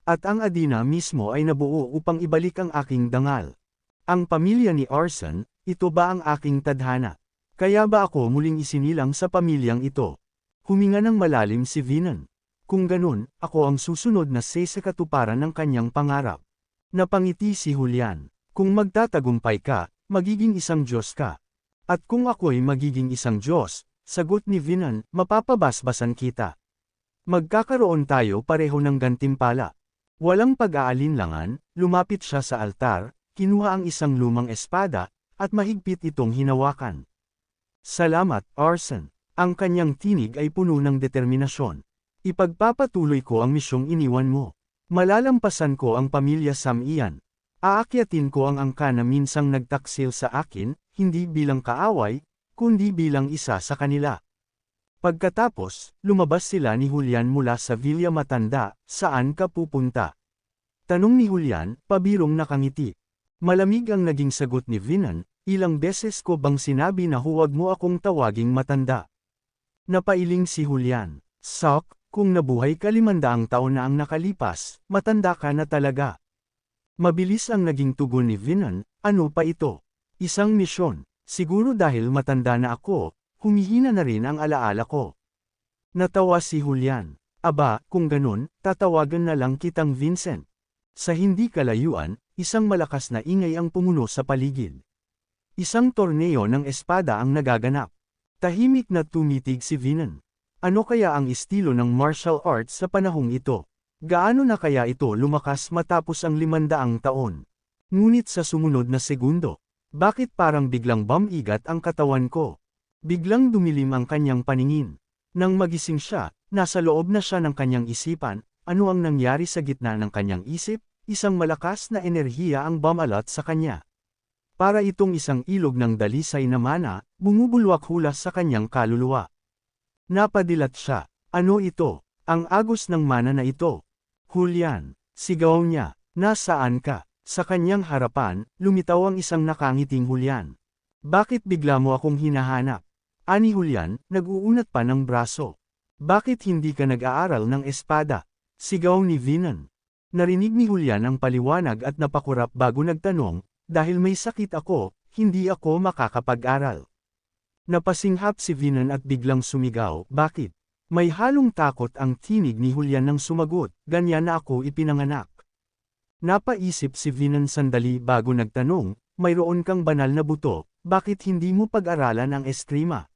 At ang Adina mismo ay nabuo upang ibalik ang aking dangal. Ang pamilya ni Arsen, ito ba ang aking tadhana? Kaya ba ako muling isinilang sa pamilyang ito? Huminga ng malalim si Vinan. Kung ganun, ako ang susunod na sa katuparan ng kanyang pangarap. Napangiti si Julian. Kung magtatagumpay ka, magiging isang Diyos ka. At kung ako'y magiging isang Diyos, sagot ni Vinan, mapapabasbasan kita. Magkakaroon tayo pareho ng gantimpala. Walang pag-aalinlangan, lumapit siya sa altar, kinuha ang isang lumang espada, at mahigpit itong hinawakan. Salamat, Arsen. Ang kanyang tinig ay puno ng determinasyon. Ipagpapatuloy ko ang misyong iniwan mo. Malalampasan ko ang pamilya Sam-Ian. Aakyatin ko ang angka na minsang nagtaksil sa akin, hindi bilang kaaway, kundi bilang isa sa kanila. Pagkatapos, lumabas sila ni Julian mula sa Villa Matanda. Saan ka pupunta? Tanong ni Julian, pabirong nakangiti. Malamig ang naging sagot ni Vinan, ilang beses ko bang sinabi na huwag mo akong tawaging matanda? Napailing si Julian. Sok, kung nabuhay ka 500 taon na ang nakalipas, matanda ka na talaga. Mabilis ang naging tugon ni Vinan, ano pa ito? Isang misyon. Siguro dahil matanda na ako, humihina na rin ang alaala ko. Natawa si Julian. Aba, kung ganun, tatawagan na lang kitang Vincent. Sa hindi kalayuan, isang malakas na ingay ang pumuno sa paligid. Isang torneo ng espada ang nagaganap. Tahimik na tumitig si Vinan. Ano kaya ang estilo ng martial arts sa panahong ito? Gaano na kaya ito lumakas matapos ang 500 taon? Ngunit sa sumunod na segundo, bakit parang biglang bumigat ang katawan ko? Biglang dumilim ang kanyang paningin. Nang magising siya, nasa loob na siya ng kanyang isipan, ano ang nangyari sa gitna ng kanyang isip? Isang malakas na enerhiya ang bumalat sa kanya. Para itong isang ilog ng dalisay na mana, bumubulwak hula sa kanyang kaluluwa. Napadilat siya. Ano ito? Ang agos ng mana na ito. Julian, sigaw niya, nasaan ka? Sa kanyang harapan, lumitaw ang isang nakangiting Julian. Bakit bigla mo akong hinahanap? Ani Julian, nag-uunat pa ng braso. Bakit hindi ka nag-aaral ng espada? Sigaw ni Vinan. Narinig ni Julian ang paliwanag at napakurap bago nagtanong, dahil may sakit ako, hindi ako makakapag-aral. Napasinghap si Vinan at biglang sumigaw, bakit? May halong takot ang tinig ni Julian nang sumagot, ganyan na ako ipinanganak. Napaisip si Vinan sandali bago nagtanong, mayroon kang banal na buto, bakit hindi mo pag-aralan ang eskrima?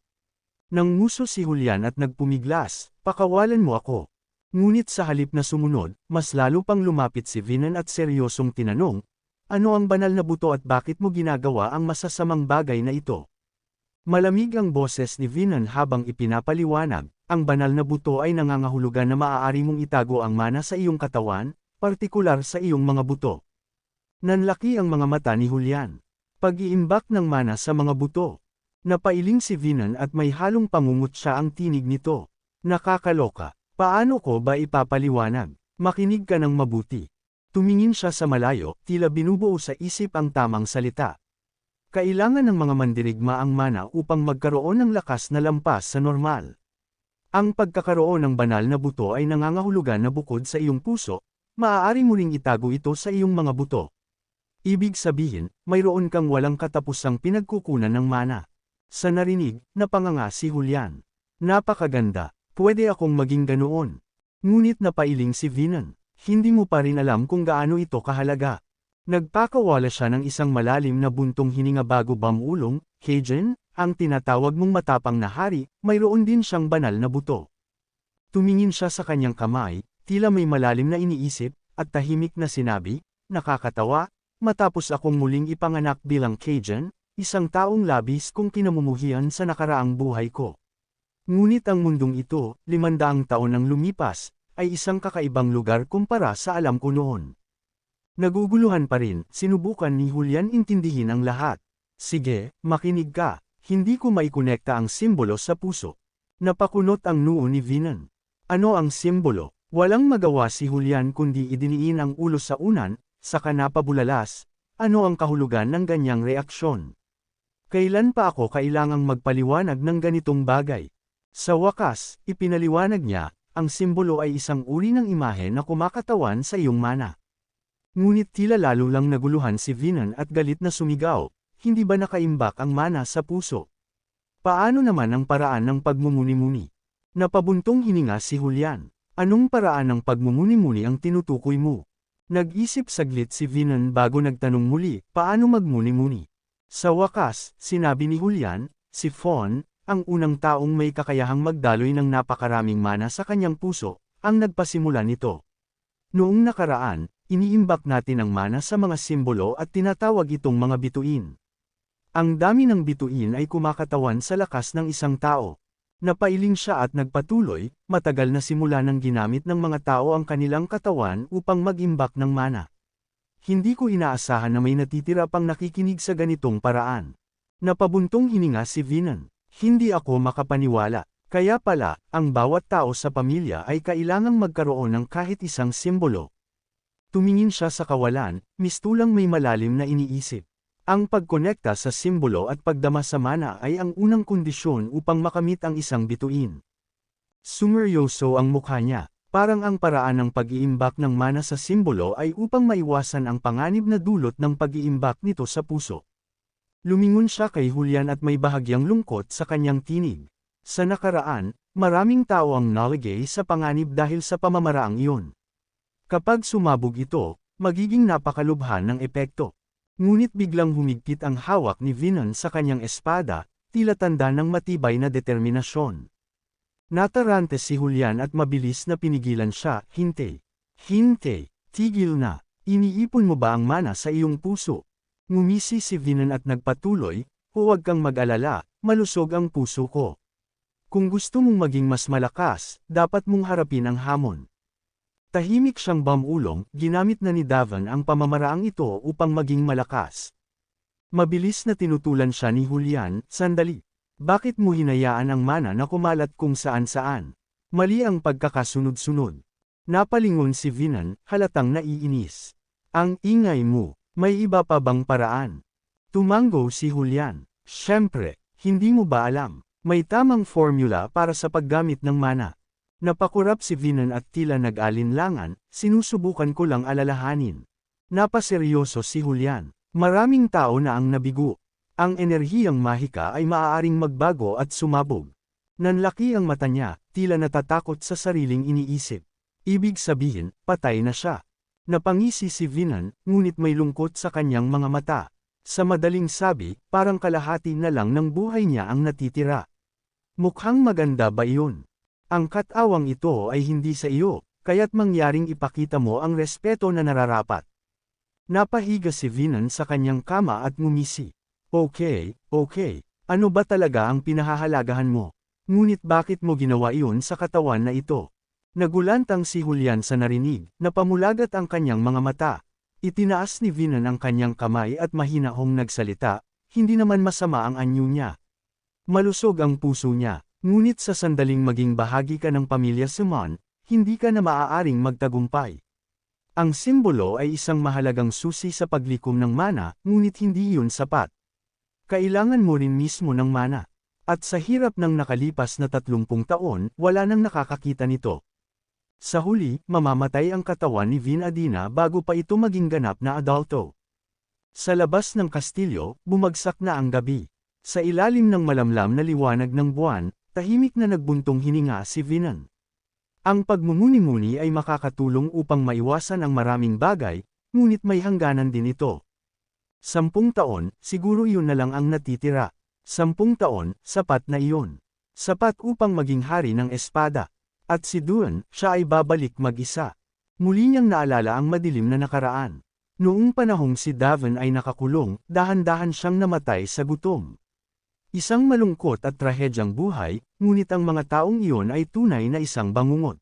Nang nguso si Julian at nagpumiglas, pakawalan mo ako. Ngunit sa halip na sumunod, mas lalo pang lumapit si Vinan at seryosong tinanong, ano ang banal na buto at bakit mo ginagawa ang masasamang bagay na ito? Malamig ang boses ni Vinan habang ipinapaliwanag, ang banal na buto ay nangangahulugan na maaari mong itago ang mana sa iyong katawan, partikular sa iyong mga buto. Nanlaki ang mga mata ni Julian. Pag-iimbak ng mana sa mga buto. Napailing si Vinan at may halong pangungutya ang tinig nito. Nakakaloka. Paano ko ba ipapaliwanag? Makinig ka ng mabuti. Tumingin siya sa malayo, tila binubuo sa isip ang tamang salita. Kailangan ng mga mandirigma ang mana upang magkaroon ng lakas na lampas sa normal. Ang pagkakaroon ng banal na buto ay nangangahulugan na bukod sa iyong puso, maaari mo ring itago ito sa iyong mga buto. Ibig sabihin, mayroon kang walang katapusang pinagkukunan ng mana. Sa narinig, napanganga si Julian. Napakaganda. Pwede akong maging ganoon. Ngunit napailing si Vinan. Hindi mo pa rin alam kung gaano ito kahalaga. Nagpakawala siya ng isang malalim na buntong hininga bago bumulong, Cajun, ang tinatawag mong matapang na hari, mayroon din siyang banal na buto. Tumingin siya sa kanyang kamay, tila may malalim na iniisip, at tahimik na sinabi, nakakatawa, matapos akong muling ipanganak bilang Cajun, isang taong labis kong kinamumuhian sa nakaraang buhay ko. Ngunit ang mundong ito, 500 taon nang lumipas, ay isang kakaibang lugar kumpara sa alam ko noon. Naguguluhan pa rin, sinubukan ni Julian intindihin ang lahat. Sige, makinig ka, hindi ko maikonekta ang simbolo sa puso. Napakunot ang noo ni Vinan. Ano ang simbolo? Walang magawa si Julian kundi idiniin ang ulo sa unan, saka napabulalas. Ano ang kahulugan ng ganyang reaksyon? Kailan pa ako kailangang magpaliwanag ng ganitong bagay? Sa wakas, ipinaliwanag niya, ang simbolo ay isang uri ng imahe na kumakatawan sa iyong mana. Ngunit tila lalo lang naguluhan si Vinan at galit na sumigaw, hindi ba nakaimbak ang mana sa puso? Paano naman ang paraan ng pagmumuni-muni? Napabuntong hininga si Julian. Anong paraan ng pagmumuni-muni ang tinutukoy mo? Nag-isip saglit si Vinan bago nagtanong muli, paano magmuni-muni? Sa wakas, sinabi ni Julian, si Fawn, ang unang taong may kakayahang magdaloy ng napakaraming mana sa kanyang puso, ang nagpasimula nito. Noong nakaraan, iniimbak natin ang mana sa mga simbolo at tinatawag itong mga bituin. Ang dami ng bituin ay kumakatawan sa lakas ng isang tao. Napailing siya at nagpatuloy, matagal na simula nang ginamit ng mga tao ang kanilang katawan upang mag-imbak ng mana. Hindi ko inaasahan na may natitira pang nakikinig sa ganitong paraan. Napabuntong hininga si Vinan. Hindi ako makapaniwala. Kaya pala, ang bawat tao sa pamilya ay kailangang magkaroon ng kahit isang simbolo. Tumingin siya sa kawalan, mistulang may malalim na iniisip. Ang pagkonekta sa simbolo at pagdama sa mana ay ang unang kondisyon upang makamit ang isang bituin. Sumeryoso ang mukha niya, parang ang paraan ng pag-iimbak ng mana sa simbolo ay upang maiwasan ang panganib na dulot ng pag-iimbak nito sa puso. Lumingon siya kay Julian at may bahagyang lungkot sa kanyang tinig. Sa nakaraan, maraming tao ang naligay sa panganib dahil sa pamamaraang iyon. Kapag sumabog ito, magiging napakalubhan ng epekto. Ngunit biglang humigpit ang hawak ni Vinan sa kanyang espada, tila tanda ng matibay na determinasyon. Natarante si Julian at mabilis na pinigilan siya, hintay. Hintay, tigil na, iniipon mo ba ang mana sa iyong puso? Ngumisi si Vinan at nagpatuloy, huwag kang mag-alala, malusog ang puso ko. Kung gusto mong maging mas malakas, dapat mong harapin ang hamon. Tahimik siyang bamulong, ginamit na ni Davan ang pamamaraang ito upang maging malakas. Mabilis na tinutulan siya ni Julian, sandali. Bakit mo hinayaan ang mana na kumalat kung saan-saan? Mali ang pagkakasunod-sunod. Napalingon si Vinan, halatang naiinis. Ang ingay mo, may iba pa bang paraan? Tumango si Julian. Siyempre, hindi mo ba alam? May tamang formula para sa paggamit ng mana. Napakurap si Vinan at tila nag-alinlangan, sinusubukan ko lang alalahanin. Napaseryoso si Julian. Maraming tao na ang nabigo. Ang enerhiyang mahika ay maaaring magbago at sumabog. Nanlaki ang mata niya, tila natatakot sa sariling iniisip. Ibig sabihin, patay na siya. Napangisi si Vinan, ngunit may lungkot sa kanyang mga mata. Sa madaling sabi, parang kalahati na lang ng buhay niya ang natitira. Mukhang maganda ba iyon? Ang katawang ito ay hindi sa iyo, kaya't mangyaring ipakita mo ang respeto na nararapat. Napahiga si Vinan sa kanyang kama at ngumisi. Okay. Ano ba talaga ang pinahahalagahan mo? Ngunit bakit mo ginawa iyon sa katawan na ito? Nagulantang si Julian sa narinig, napamulagat ang kanyang mga mata. Itinaas ni Vinan ang kanyang kamay at mahinahong nagsalita, hindi naman masama ang anyo niya. Malusog ang puso niya. Ngunit sa sandaling maging bahagi ka ng pamilya Simon, hindi ka na maaaring magtagumpay. Ang simbolo ay isang mahalagang susi sa paglikom ng mana, ngunit hindi yun sapat. Kailangan mo rin mismo ng mana. At sa hirap ng nakalipas na 30 taon, wala nang nakakakita nito. Sa huli, mamamatay ang katawan ni Vin Adina bago pa ito maging ganap na adulto. Sa labas ng kastilyo, bumagsak na ang gabi. Sa ilalim ng malamlam na liwanag ng buwan, tahimik na nagbuntong hininga si Vinan. Ang pagmumuni-muni ay makakatulong upang maiwasan ang maraming bagay, ngunit may hangganan din ito. 10 taon, siguro iyon na lang ang natitira. 10 taon, sapat na iyon. Sapat upang maging hari ng espada. At si Duan, siya ay babalik mag-isa. Muli niyang naalala ang madilim na nakaraan. Noong panahong si Davan ay nakakulong, dahan-dahan siyang namatay sa gutom. Isang malungkot at trahedyang buhay, ngunit ang mga taong iyon ay tunay na isang bangungot.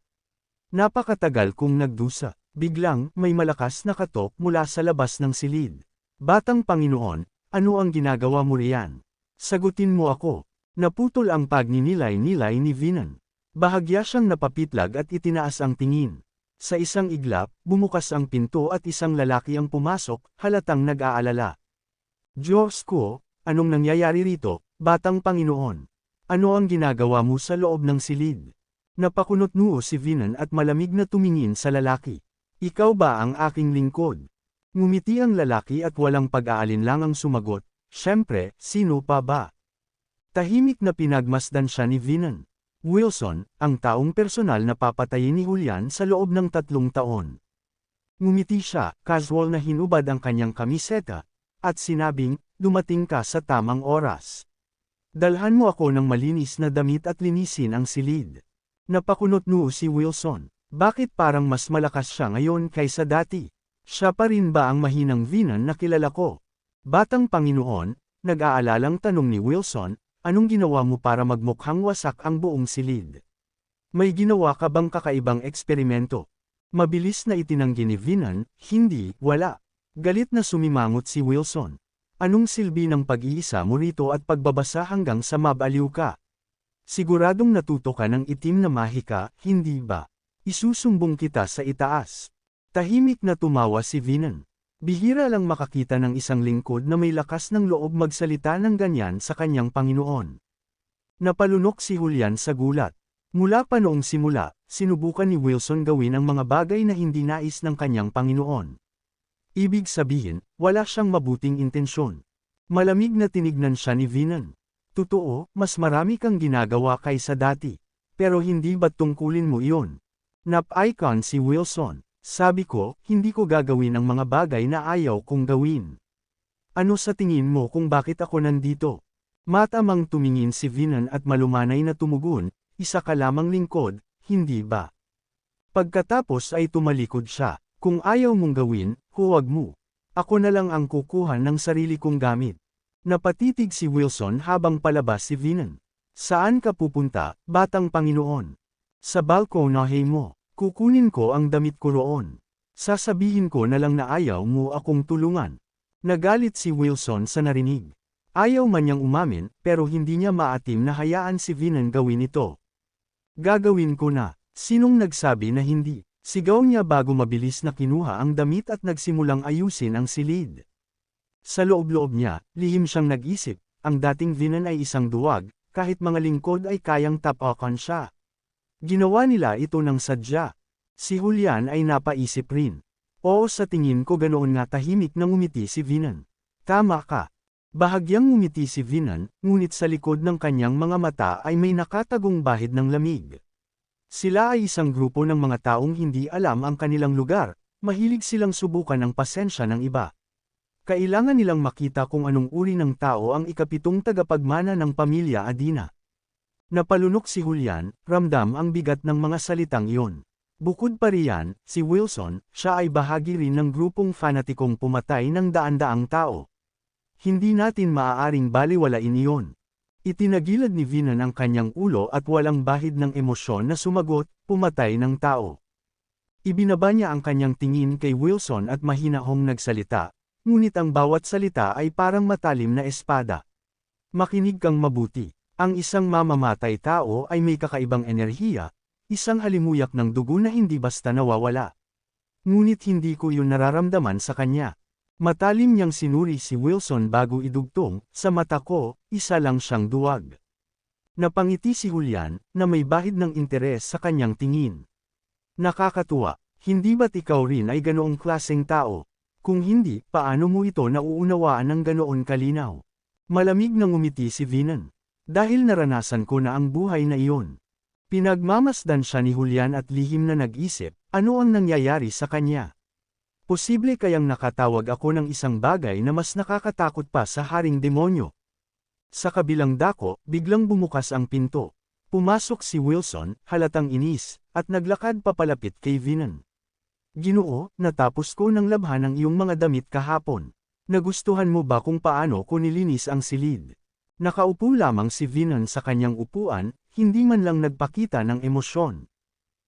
Napakatagal kong nagdusa. Biglang, may malakas na katok mula sa labas ng silid. Batang Panginoon, ano ang ginagawa mo riyan? Sagutin mo ako. Naputol ang pagninilay-nilay ni Vinan. Bahagya siyang napapitlag at itinaas ang tingin. Sa isang iglap, bumukas ang pinto at isang lalaki ang pumasok, halatang nag-aalala. Diyos ko, anong nangyayari rito, Batang Panginoon? Ano ang ginagawa mo sa loob ng silid? Napakunot-noo si Vinan at malamig na tumingin sa lalaki. Ikaw ba ang aking lingkod? Ngumiti ang lalaki at walang pag-aalinlangang sumagot, Siyempre, sino pa ba? Tahimik na pinagmasdan siya ni Vinan. Wilson, ang taong personal na papatayin ni Julian sa loob ng 3 taon. Ngumiti siya, casual na hinubad ang kanyang kamiseta, at sinabing, dumating ka sa tamang oras. Dalhan mo ako ng malinis na damit at linisin ang silid. Napakunot-noo si Wilson. Bakit parang mas malakas siya ngayon kaysa dati? Siya pa rin ba ang mahinang Vinan na kilala ko? Batang Panginoon, nag-aalalang tanong ni Wilson, anong ginawa mo para magmukhang wasak ang buong silid? May ginawa ka bang kakaibang eksperimento? Mabilis na itinanggi ni Vinan, hindi, wala. Galit na sumimangot si Wilson. Anong silbi ng pag-iisa mo rito at pagbabasa hanggang sa mabaliw ka? Siguradong natuto ka ng itim na mahika, hindi ba? Isusumbong kita sa itaas. Tahimik na tumawa si Vinan. Bihira lang makakita ng isang lingkod na may lakas ng loob magsalita ng ganyan sa kanyang Panginoon. Napalunok si Julian sa gulat. Mula pa noong simula, sinubukan ni Wilson gawin ang mga bagay na hindi nais ng kanyang Panginoon. Ibig sabihin, wala siyang mabuting intensyon. Malamig na tinignan siya ni Vinan. Totoo, mas marami kang ginagawa kaysa dati. Pero hindi ba't tungkulin mo iyon? Nap-icon si Wilson. Sabi ko, hindi ko gagawin ang mga bagay na ayaw kong gawin. Ano sa tingin mo kung bakit ako nandito? Matamang tumingin si Vinan at malumanay na tumugon, isa ka lamang lingkod, hindi ba? Pagkatapos ay tumalikod siya. Kung ayaw mong gawin, huwag mo. Ako na lang ang kukuha ng sarili kong gamit. Napatitig si Wilson habang palabas si Vinan. Saan ka pupunta, Batang Panginoon? Sa balkonahe mo. Kukunin ko ang damit ko roon. Sasabihin ko na lang na ayaw mo akong tulungan. Nagalit si Wilson sa narinig. Ayaw man niyang umamin, pero hindi niya maatim na hayaan si Vinan gawin ito. Gagawin ko na. Sinong nagsabi na hindi? Sigaw niya bago mabilis na kinuha ang damit at nagsimulang ayusin ang silid. Sa loob-loob niya, lihim siyang nag-isip, ang dating Vinan ay isang duwag, kahit mga lingkod ay kayang tapakan siya. Ginawa nila ito ng sadya. Si Julian ay napaisip rin. Oo, sa tingin ko ganoon nga, tahimik na ngumiti si Vinan. Tama ka. Bahagyang ngumiti si Vinan, ngunit sa likod ng kanyang mga mata ay may nakatagong bahid ng lamig. Sila ay isang grupo ng mga taong hindi alam ang kanilang lugar, mahilig silang subukan ang pasensya ng iba. Kailangan nilang makita kung anong uri ng tao ang ikapitong tagapagmana ng pamilya Adina. Napalunok si Julian, ramdam ang bigat ng mga salitang iyon. Bukod pa riyan, si Wilson, siya ay bahagi rin ng grupong fanatikong pumatay ng daan-daang tao. Hindi natin maaaring baliwalain iyon. Itinagilad ni Vinan ang kanyang ulo at walang bahid ng emosyon na sumagot, pumatay ng tao. Ibinaba niya ang kanyang tingin kay Wilson at mahinahong nagsalita, ngunit ang bawat salita ay parang matalim na espada. Makinig kang mabuti. Ang isang mamamatay tao ay may kakaibang enerhiya, isang halimuyak ng dugo na hindi basta nawawala. Ngunit hindi ko yun nararamdaman sa kanya. Matalim niyang sinuri si Wilson bago idugtong, sa mata ko, isa lang siyang duwag. Napangiti si Julian, na may bahid ng interes sa kanyang tingin. Nakakatuwa, hindi ba't ikaw rin ay ganoong klaseng tao? Kung hindi, paano mo ito nauunawaan ng ganoon kalinaw? Malamig na ngumiti si Vinan. Dahil naranasan ko na ang buhay na iyon. Pinagmamasdan siya ni Julian at lihim na nag-isip, ano ang nangyayari sa kanya? Posible kayang nakatawag ako ng isang bagay na mas nakakatakot pa sa haring demonyo. Sa kabilang dako, biglang bumukas ang pinto. Pumasok si Wilson, halatang inis, at naglakad papalapit kay Vinan. Ginoo, natapos ko ng labhan ang iyong mga damit kahapon. Nagustuhan mo ba kung paano ko nilinis ang silid? Nakaupo lamang si Vinan sa kanyang upuan, hindi man lang nagpakita ng emosyon.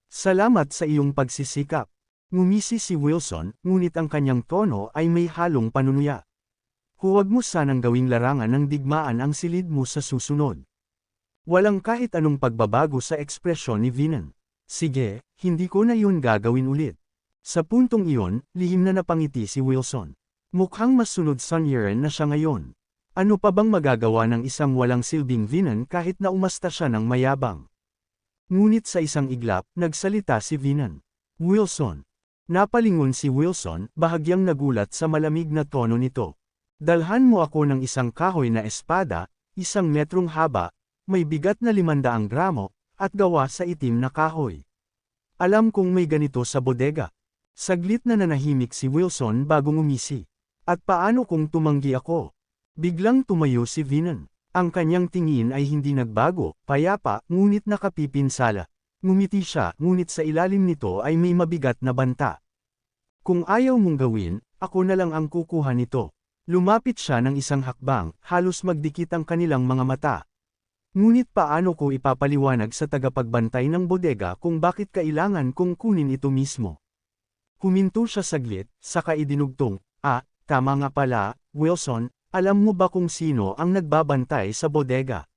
Salamat sa iyong pagsisikap. Ngumisi si Wilson, ngunit ang kanyang tono ay may halong panunuya. Huwag mo sanang gawing larangan ng digmaan ang silid mo sa susunod. Walang kahit anong pagbabago sa ekspresyon ni Vinan. Sige, hindi ko na yun gagawin ulit. Sa puntong iyon, lihim na napangiti si Wilson. Mukhang mas sunod-sunyiran na siya ngayon. Ano pa bang magagawa ng isang walang silbing Vinan kahit na umasta siya ng mayabang? Ngunit sa isang iglap, nagsalita si Vinan. Wilson. Napalingon si Wilson, bahagyang nagulat sa malamig na tono nito. Dalhan mo ako ng isang kahoy na espada, 1 metrong haba, may bigat na 500 gramo, at gawa sa itim na kahoy. Alam kong may ganito sa bodega. Saglit na nanahimik si Wilson bago ngumisi. At paano kung tumanggi ako? Biglang tumayo si Vinan. Ang kanyang tingin ay hindi nagbago, payapa, ngunit nakapipinsala. Ngumiti siya, ngunit sa ilalim nito ay may mabigat na banta. Kung ayaw mong gawin, ako na lang ang kukuha nito. Lumapit siya ng isang hakbang, halos magdikit ang kanilang mga mata. Ngunit paano ko ipapaliwanag sa tagapagbantay ng bodega kung bakit kailangan kong kunin ito mismo? Huminto siya saglit, saka idinugtong, tama nga pala, Wilson, alam mo ba kung sino ang nagbabantay sa bodega?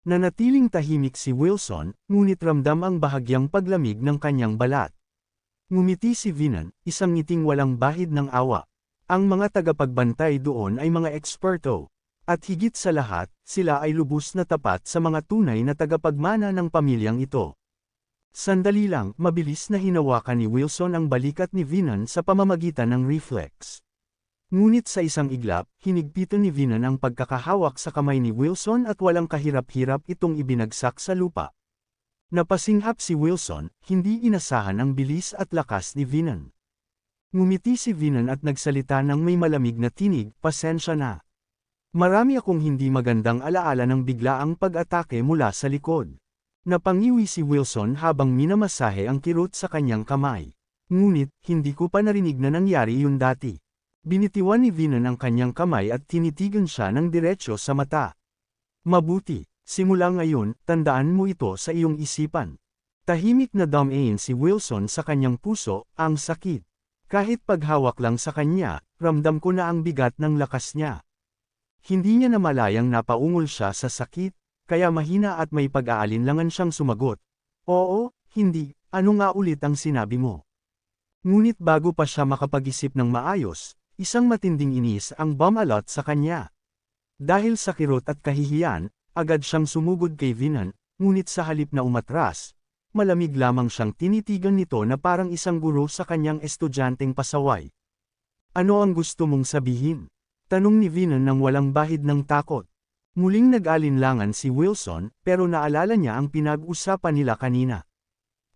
Nanatiling tahimik si Wilson, ngunit ramdam ang bahagyang paglamig ng kanyang balat. Ngumiti si Vinan, isang ngiting walang bahid ng awa. Ang mga tagapagbantay doon ay mga eksperto. At higit sa lahat, sila ay lubos na tapat sa mga tunay na tagapagmana ng pamilyang ito. Sandali lang, mabilis na hinawakan ni Wilson ang balikat ni Vinan sa pamamagitan ng reflex. Ngunit sa isang iglap, hinigpitan ni Vinan ang pagkakahawak sa kamay ni Wilson at walang kahirap-hirap itong ibinagsak sa lupa. Napasinghap si Wilson, hindi inasahan ang bilis at lakas ni Vinan. Ngumiti si Vinan at nagsalita ng may malamig na tinig, pasensya na. Marami akong hindi magandang alaala ng biglaang pag-atake mula sa likod. Napangiwi si Wilson habang minamasahe ang kirot sa kanyang kamay. Ngunit, hindi ko pa narinig na nangyari yun dati. Binitiwan ni Vinan ang kanyang kamay at tinitigan siya ng diretsyo sa mata. Mabuti, simula ngayon, tandaan mo ito sa iyong isipan. Tahimik na dumain si Wilson sa kanyang puso, ang sakit. Kahit paghawak lang sa kanya, ramdam ko na ang bigat ng lakas niya. Hindi niya namalayang napaungol siya sa sakit, kaya mahina at may pag-aalinlangan siyang sumagot. Oo, hindi, ano nga ulit ang sinabi mo? Ngunit bago pa siya makapag-isip ng maayos, isang matinding inis ang bumalot sa kanya. Dahil sa kirot at kahihiyan, agad siyang sumugod kay Vinan, ngunit sa halip na umatras, malamig lamang siyang tinitigan nito na parang isang guro sa kanyang estudyanteng pasaway. Ano ang gusto mong sabihin? Tanong ni Vinan nang walang bahid ng takot. Muling nag-alinlangan si Wilson, pero naalala niya ang pinag-usapan nila kanina.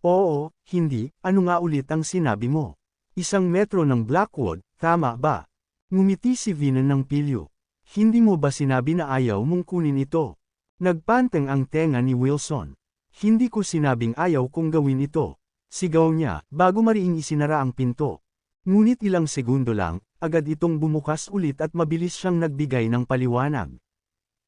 Oo, hindi, ano nga ulit ang sinabi mo? 1 metro ng Blackwood, tama ba? Ngumiti si Vinan ng pilyo. Hindi mo ba sinabi na ayaw mong kunin ito? Nagpanteng ang tenga ni Wilson. Hindi ko sinabing ayaw kong gawin ito. Sigaw niya, bago mariing isinara ang pinto. Ngunit ilang segundo lang, agad itong bumukas ulit at mabilis siyang nagbigay ng paliwanag.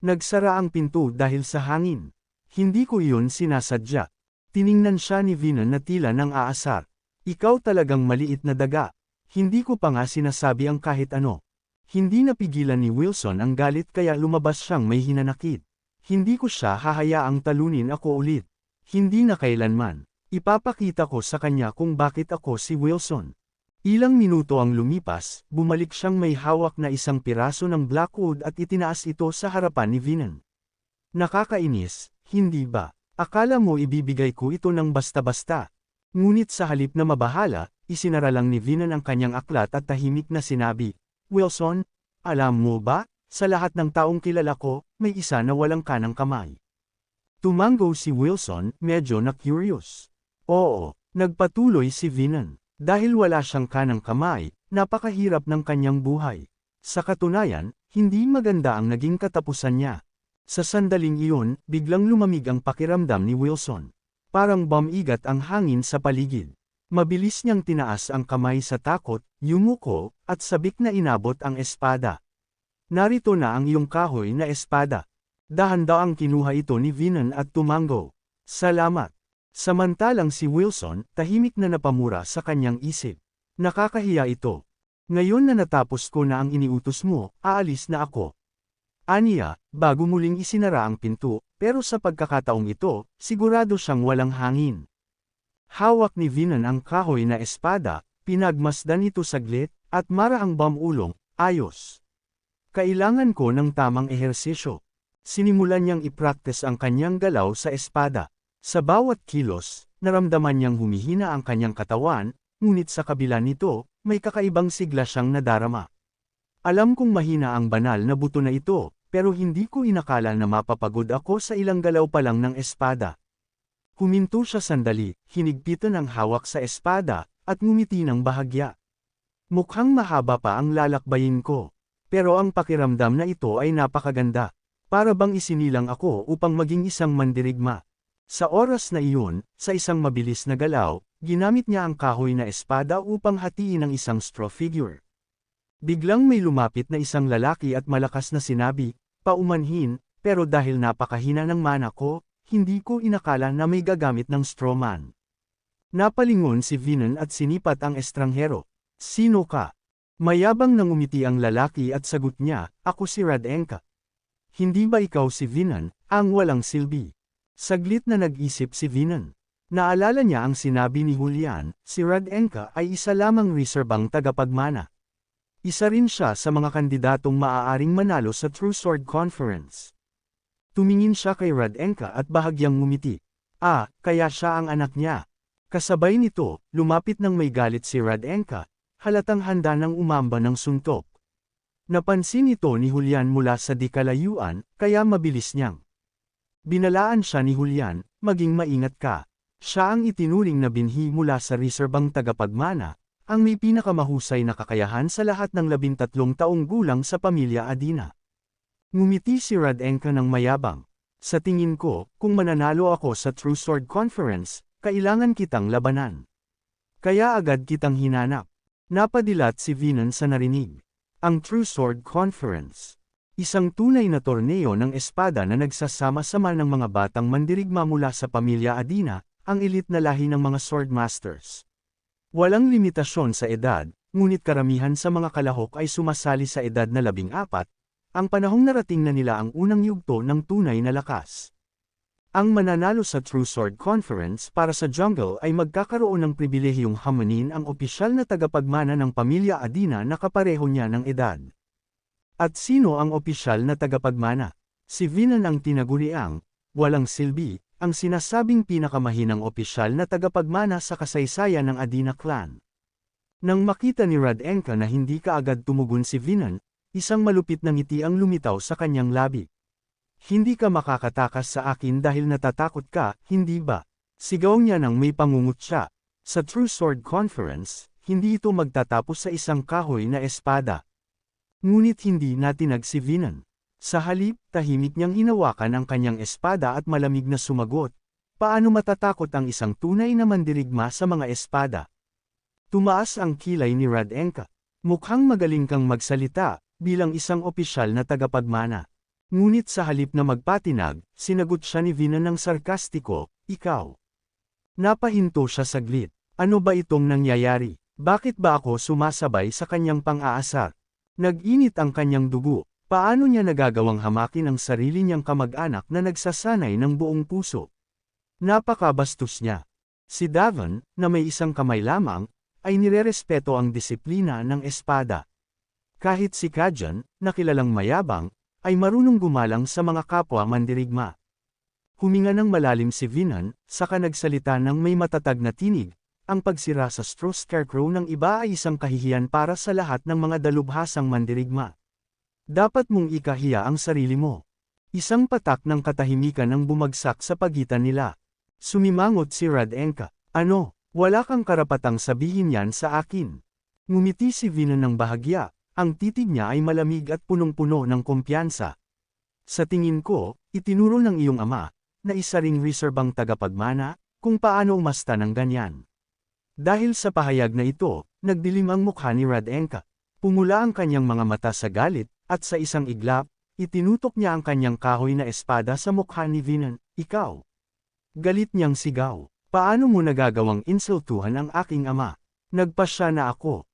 Nagsara ang pinto dahil sa hangin. Hindi ko iyon sinasadya. Tiningnan siya ni Vinan na tila nang aasar. Ikaw talagang maliit na daga. Hindi ko pa nga sinasabi ang kahit ano. Hindi napigilan ni Wilson ang galit kaya lumabas siyang may hinanakit. Hindi ko siya hahayaang talunin ako ulit. Hindi na kailanman. Ipapakita ko sa kanya kung bakit ako si Wilson. Ilang minuto ang lumipas, bumalik siyang may hawak na 1 piraso ng Blackwood at itinaas ito sa harapan ni Vinan. Nakakainis, hindi ba? Akala mo ibibigay ko ito ng basta-basta. Ngunit sa halip na mabahala, isinara lang ni Vinan ang kanyang aklat at tahimik na sinabi, Wilson, alam mo ba, sa lahat ng taong kilala ko, may isa na walang kanang kamay. Tumango si Wilson, medyo na-curious. Oo, nagpatuloy si Vinan. Dahil wala siyang kanang kamay, napakahirap ng kanyang buhay. Sa katunayan, hindi maganda ang naging katapusan niya. Sa sandaling iyon, biglang lumamig ang pakiramdam ni Wilson. Parang bumigat ang hangin sa paligid. Mabilis niyang tinaas ang kamay sa takot, yumuko, at sabik na inabot ang espada. Narito na ang iyong kahoy na espada. Dahan-daang kinuha ito ni Vinan at tumango. Salamat. Samantalang si Wilson, tahimik na napamura sa kanyang isip. Nakakahiya ito. Ngayon na natapos ko na ang iniutos mo, aalis na ako. Aniya, bago muling isinara ang pinto, pero sa pagkakataong ito, sigurado siyang walang hangin. Hawak ni Vinan ang kahoy na espada, pinagmasdan ito saglit, at maraang bamulong, ayos. Kailangan ko ng tamang ehersisyo. Sinimulan niyang ipraktis ang kanyang galaw sa espada. Sa bawat kilos, naramdaman niyang humihina ang kanyang katawan, ngunit sa kabila nito, may kakaibang sigla siyang nadarama. Alam kong mahina ang banal na buto na ito, pero hindi ko inakala na mapapagod ako sa ilang galaw pa lang ng espada. Huminto siya sandali, hinigpitan ang hawak sa espada, at ngumiti ng bahagya. Mukhang mahaba pa ang lalakbayin ko. Pero ang pakiramdam na ito ay napakaganda. Para bang isinilang ako upang maging isang mandirigma. Sa oras na iyon, sa isang mabilis na galaw, ginamit niya ang kahoy na espada upang hatiin ang isang straw figure. Biglang may lumapit na isang lalaki at malakas na sinabi, paumanhin, pero dahil napakahina ng mana ko, hindi ko inakala na may gagamit ng straw man. Napalingon si Vinan at sinipat ang estranghero. Sino ka? Mayabang nang umiti ang lalaki at sagot niya, ako si Radenka. Hindi ba ikaw si Vinan, ang walang silbi? Saglit na nag-isip si Vinan. Naalala niya ang sinabi ni Julian, si Radenka ay isa lamang reserbang tagapagmana. Isa rin siya sa mga kandidatong maaaring manalo sa True Sword Conference. Tumingin siya kay Radenka at bahagyang ngumiti. Kaya siya ang anak niya. Kasabay nito, lumapit ng may galit si Radenka, halatang handa ng umamba ng suntok. Napansin ito ni Julian mula sa di kalayuan, kaya mabilis niyang binalaan siya ni Julian, maging maingat ka. Siya ang itinuring na binhi mula sa reserbang tagapagmana, ang may pinakamahusay na kakayahan sa lahat ng 13 taong gulang sa pamilya Adina. Ngumiti si Radenka ng mayabang. Sa tingin ko, kung mananalo ako sa True Sword Conference, kailangan kitang labanan. Kaya agad kitang hinanap. Napadilat si Vinan sa narinig. Ang True Sword Conference. Isang tunay na torneo ng espada na nagsasama-sama ng mga batang mandirigma mula sa pamilya Adina, ang elite na lahi ng mga swordmasters. Walang limitasyon sa edad, ngunit karamihan sa mga kalahok ay sumasali sa edad na 14, ang panahong narating na nila ang unang yugto ng tunay na lakas. Ang mananalo sa True Sword Conference para sa jungle ay magkakaroon ng pribilehiyong hamunin ang opisyal na tagapagmana ng pamilya Adina na kapareho niya ng edad. At sino ang opisyal na tagapagmana? Si Vinan ang tinaguriang, walang silbi, ang sinasabing pinakamahinang opisyal na tagapagmana sa kasaysayan ng Adina clan. Nang makita ni Radenka na hindi kaagad tumugon si Vinan, isang malupit na ngiti ang lumitaw sa kanyang labi. Hindi ka makakatakas sa akin dahil natatakot ka, hindi ba? Sigaw niya nang may pangungutya. Sa True Sword Conference, hindi ito magtatapos sa isang kahoy na espada. Ngunit hindi natinag si Vinan. Sa halip, tahimik niyang hinawakan ang kanyang espada at malamig na sumagot. Paano matatakot ang isang tunay na mandirigma sa mga espada? Tumaas ang kilay ni Radenka. Mukhang magaling kang magsalita, bilang isang opisyal na tagapagmana. Ngunit sa halip na magpatinag, sinagot siya ni Vinan ng sarkastiko, ikaw. Napahinto siya saglit. Ano ba itong nangyayari? Bakit ba ako sumasabay sa kanyang pang-aasar? Nag-init ang kanyang dugo. Paano niya nagagawang hamakin ang sarili niyang kamag-anak na nagsasanay ng buong puso? Napakabastos niya. Si Davon, na may isang kamay lamang, ay nirerespeto ang disiplina ng espada. Kahit si Kajan, na kilalang mayabang, ay marunong gumalang sa mga kapwa mandirigma. Huminga ng malalim si Vinan, saka nagsalita ng may matatag na tinig, ang pagsira sa straw scarecrow ng iba ay isang kahihiyan para sa lahat ng mga dalubhasang mandirigma. Dapat mong ikahiya ang sarili mo. Isang patak ng katahimikan ang bumagsak sa pagitan nila. Sumimangot si Radenka. Ano, wala kang karapatang sabihin yan sa akin. Ngumiti si Vinan ng bahagya. Ang titig niya ay malamig at punong-puno ng kumpiyansa. Sa tingin ko, itinuro ng iyong ama, na isa ring reserbang tagapagmana, kung paano umasta ng ganyan. Dahil sa pahayag na ito, nagdilim ang mukha ni Radenka. Pumula ang kanyang mga mata sa galit, at sa isang iglap, Itinutok niya ang kanyang kahoy na espada sa mukha ni Vinan. Ikaw! Galit niyang sigaw. Paano mo nagagawang insultuhan ang aking ama? Nagpasya na ako.